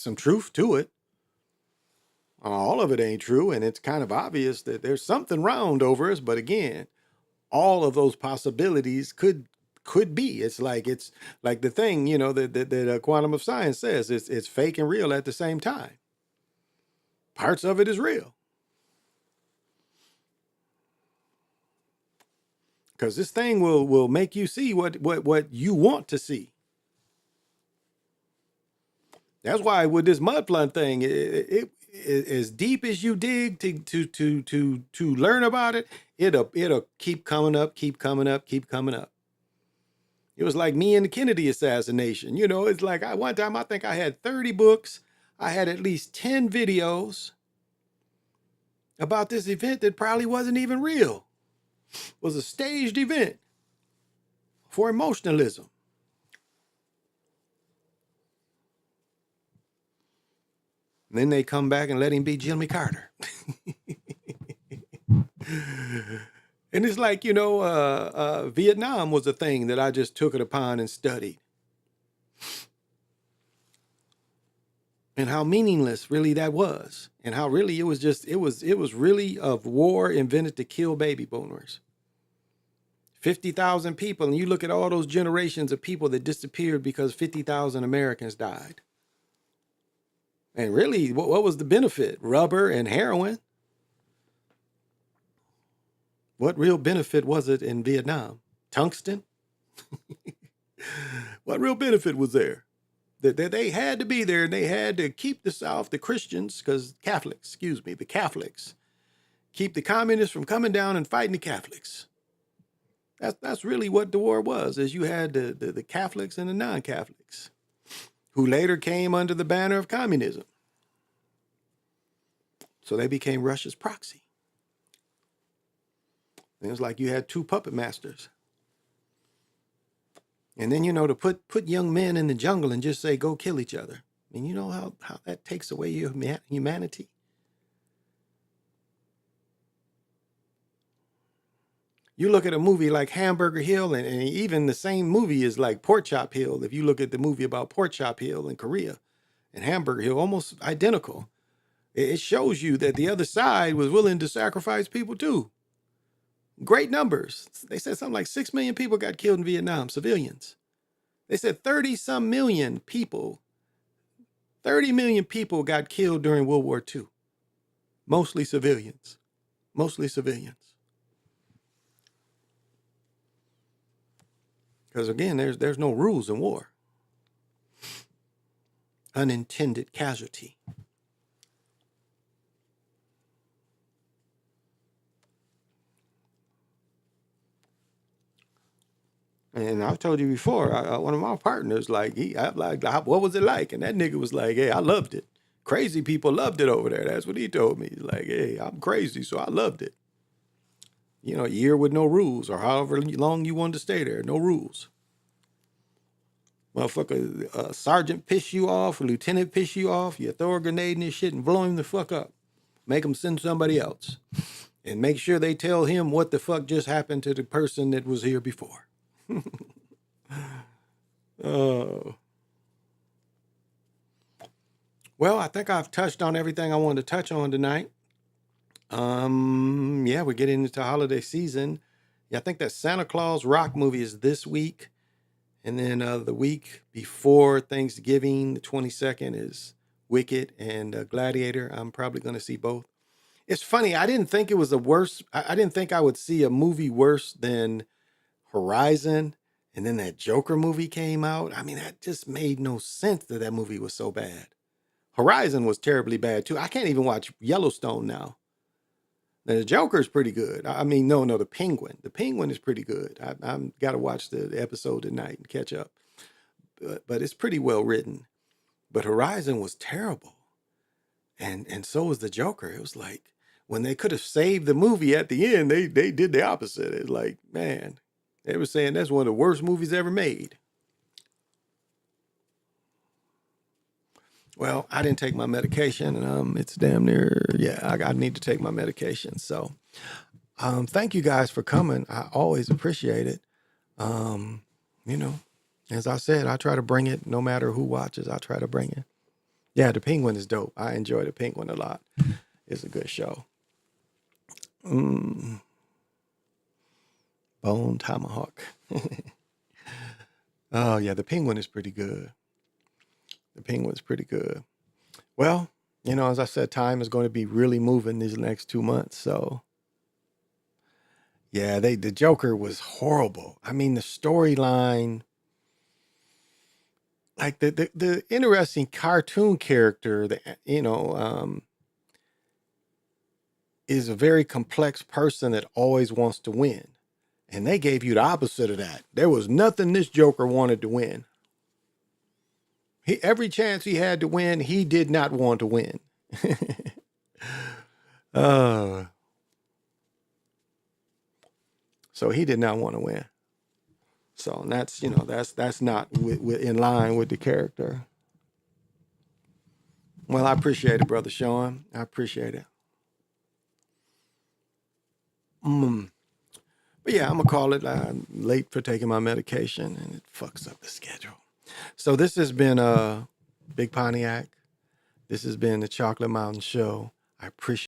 some truth to it. All of it ain't true, and it's kind of obvious that there's something round over us. But again, all of those possibilities could be. It's like the thing, you know, that quantum of science says it's fake and real at the same time. Parts of it is real. Because this thing will make you see what you want to see. That's why with this mud flood thing, it as deep as you dig to learn about it, it'll keep coming up. It was like me and the Kennedy assassination. You know, it's like one time I think I had 30 books. I had at least 10 videos about this event that probably wasn't even real. It was a staged event for emotionalism. And then they come back and let him be Jimmy Carter. And it's like, you know, Vietnam was a thing that I just took it upon and studied. And how meaningless really that was. And how really it was really a war invented to kill baby boomers. 50,000 people, and you look at all those generations of people that disappeared because 50,000 Americans died. And really, what was the benefit? Rubber and heroin? What real benefit was it in Vietnam? Tungsten? What real benefit was there? That they had to be there, and they had to keep the South, the Christians, the Catholics, keep the communists from coming down and fighting the Catholics. That's really what the war was, is you had the Catholics and the non-Catholics, who later came under the banner of communism. So they became Russia's proxy. And it was like you had two puppet masters. And then, you know, to put young men in the jungle and just say, go kill each other. I mean, you know how that takes away your humanity? You look at a movie like Hamburger Hill, and even the same movie is like Pork Chop Hill. If you look at the movie about Pork Chop Hill in Korea and Hamburger Hill, almost identical. It shows you that the other side was willing to sacrifice people too. Great numbers. They said something like 6 million people got killed in Vietnam, civilians. They said 30-some million people, 30 million people got killed during World War II. Mostly civilians. Mostly civilians. Because again, there's no rules in war. Unintended casualty. And I've told you before, one of my partners, like, what was it like? And that nigga was like, hey, I loved it. Crazy people loved it over there. That's what he told me. He's like, hey, I'm crazy, so I loved it. You know, a year with no rules, or however long you wanted to stay there, no rules. Motherfucker, a sergeant piss you off, a lieutenant piss you off, you throw a grenade in his shit and blow him the fuck up. Make him send somebody else. And make sure they tell him what the fuck just happened to the person that was here before. Well, I think I've touched on everything I wanted to touch on tonight. Yeah, we're getting into holiday season. Yeah, I think that Santa Claus Rock movie is this week. And then the week before Thanksgiving, the 22nd, is Wicked and Gladiator. I'm probably going to see both. It's funny. I didn't think it was the worst. I didn't think I would see a movie worse than Horizon. And then that Joker movie came out. I mean, that just made no sense that that movie was so bad. Horizon was terribly bad, too. I can't even watch Yellowstone now. Now, the Joker's pretty good. I mean, no, the Penguin. The Penguin is pretty good. I've got to watch the episode tonight and catch up. But it's pretty well written. But Horizon was terrible. And so was the Joker. It was like, when they could have saved the movie at the end, they did the opposite. It's like, man, they were saying that's one of the worst movies ever made. Well, I didn't take my medication, and it's damn near, I need to take my medication. So, thank you guys for coming. I always appreciate it. You know, as I said, I try to bring it no matter who watches. I try to bring it. Yeah, the Penguin is dope. I enjoy the Penguin a lot. It's a good show. Bone Tomahawk. Oh, yeah, the Penguin is pretty good. The Penguin's pretty good. Well, you know, as I said, time is going to be really moving these next 2 months. So, yeah, the Joker was horrible. I mean, the storyline, like the interesting cartoon character that, is a very complex person that always wants to win. And they gave you the opposite of that. There was nothing this Joker wanted to win. Every chance he had to win, he did not want to win. So he did not want to win. So that's, that's not in line with the character. Well, I appreciate it, Brother Sean. I appreciate it. But yeah, I'm going to call it. I'm late for taking my medication, and it fucks up the schedule. So this has been Big Pontiac. This has been the Chocolate Mountain Show. I appreciate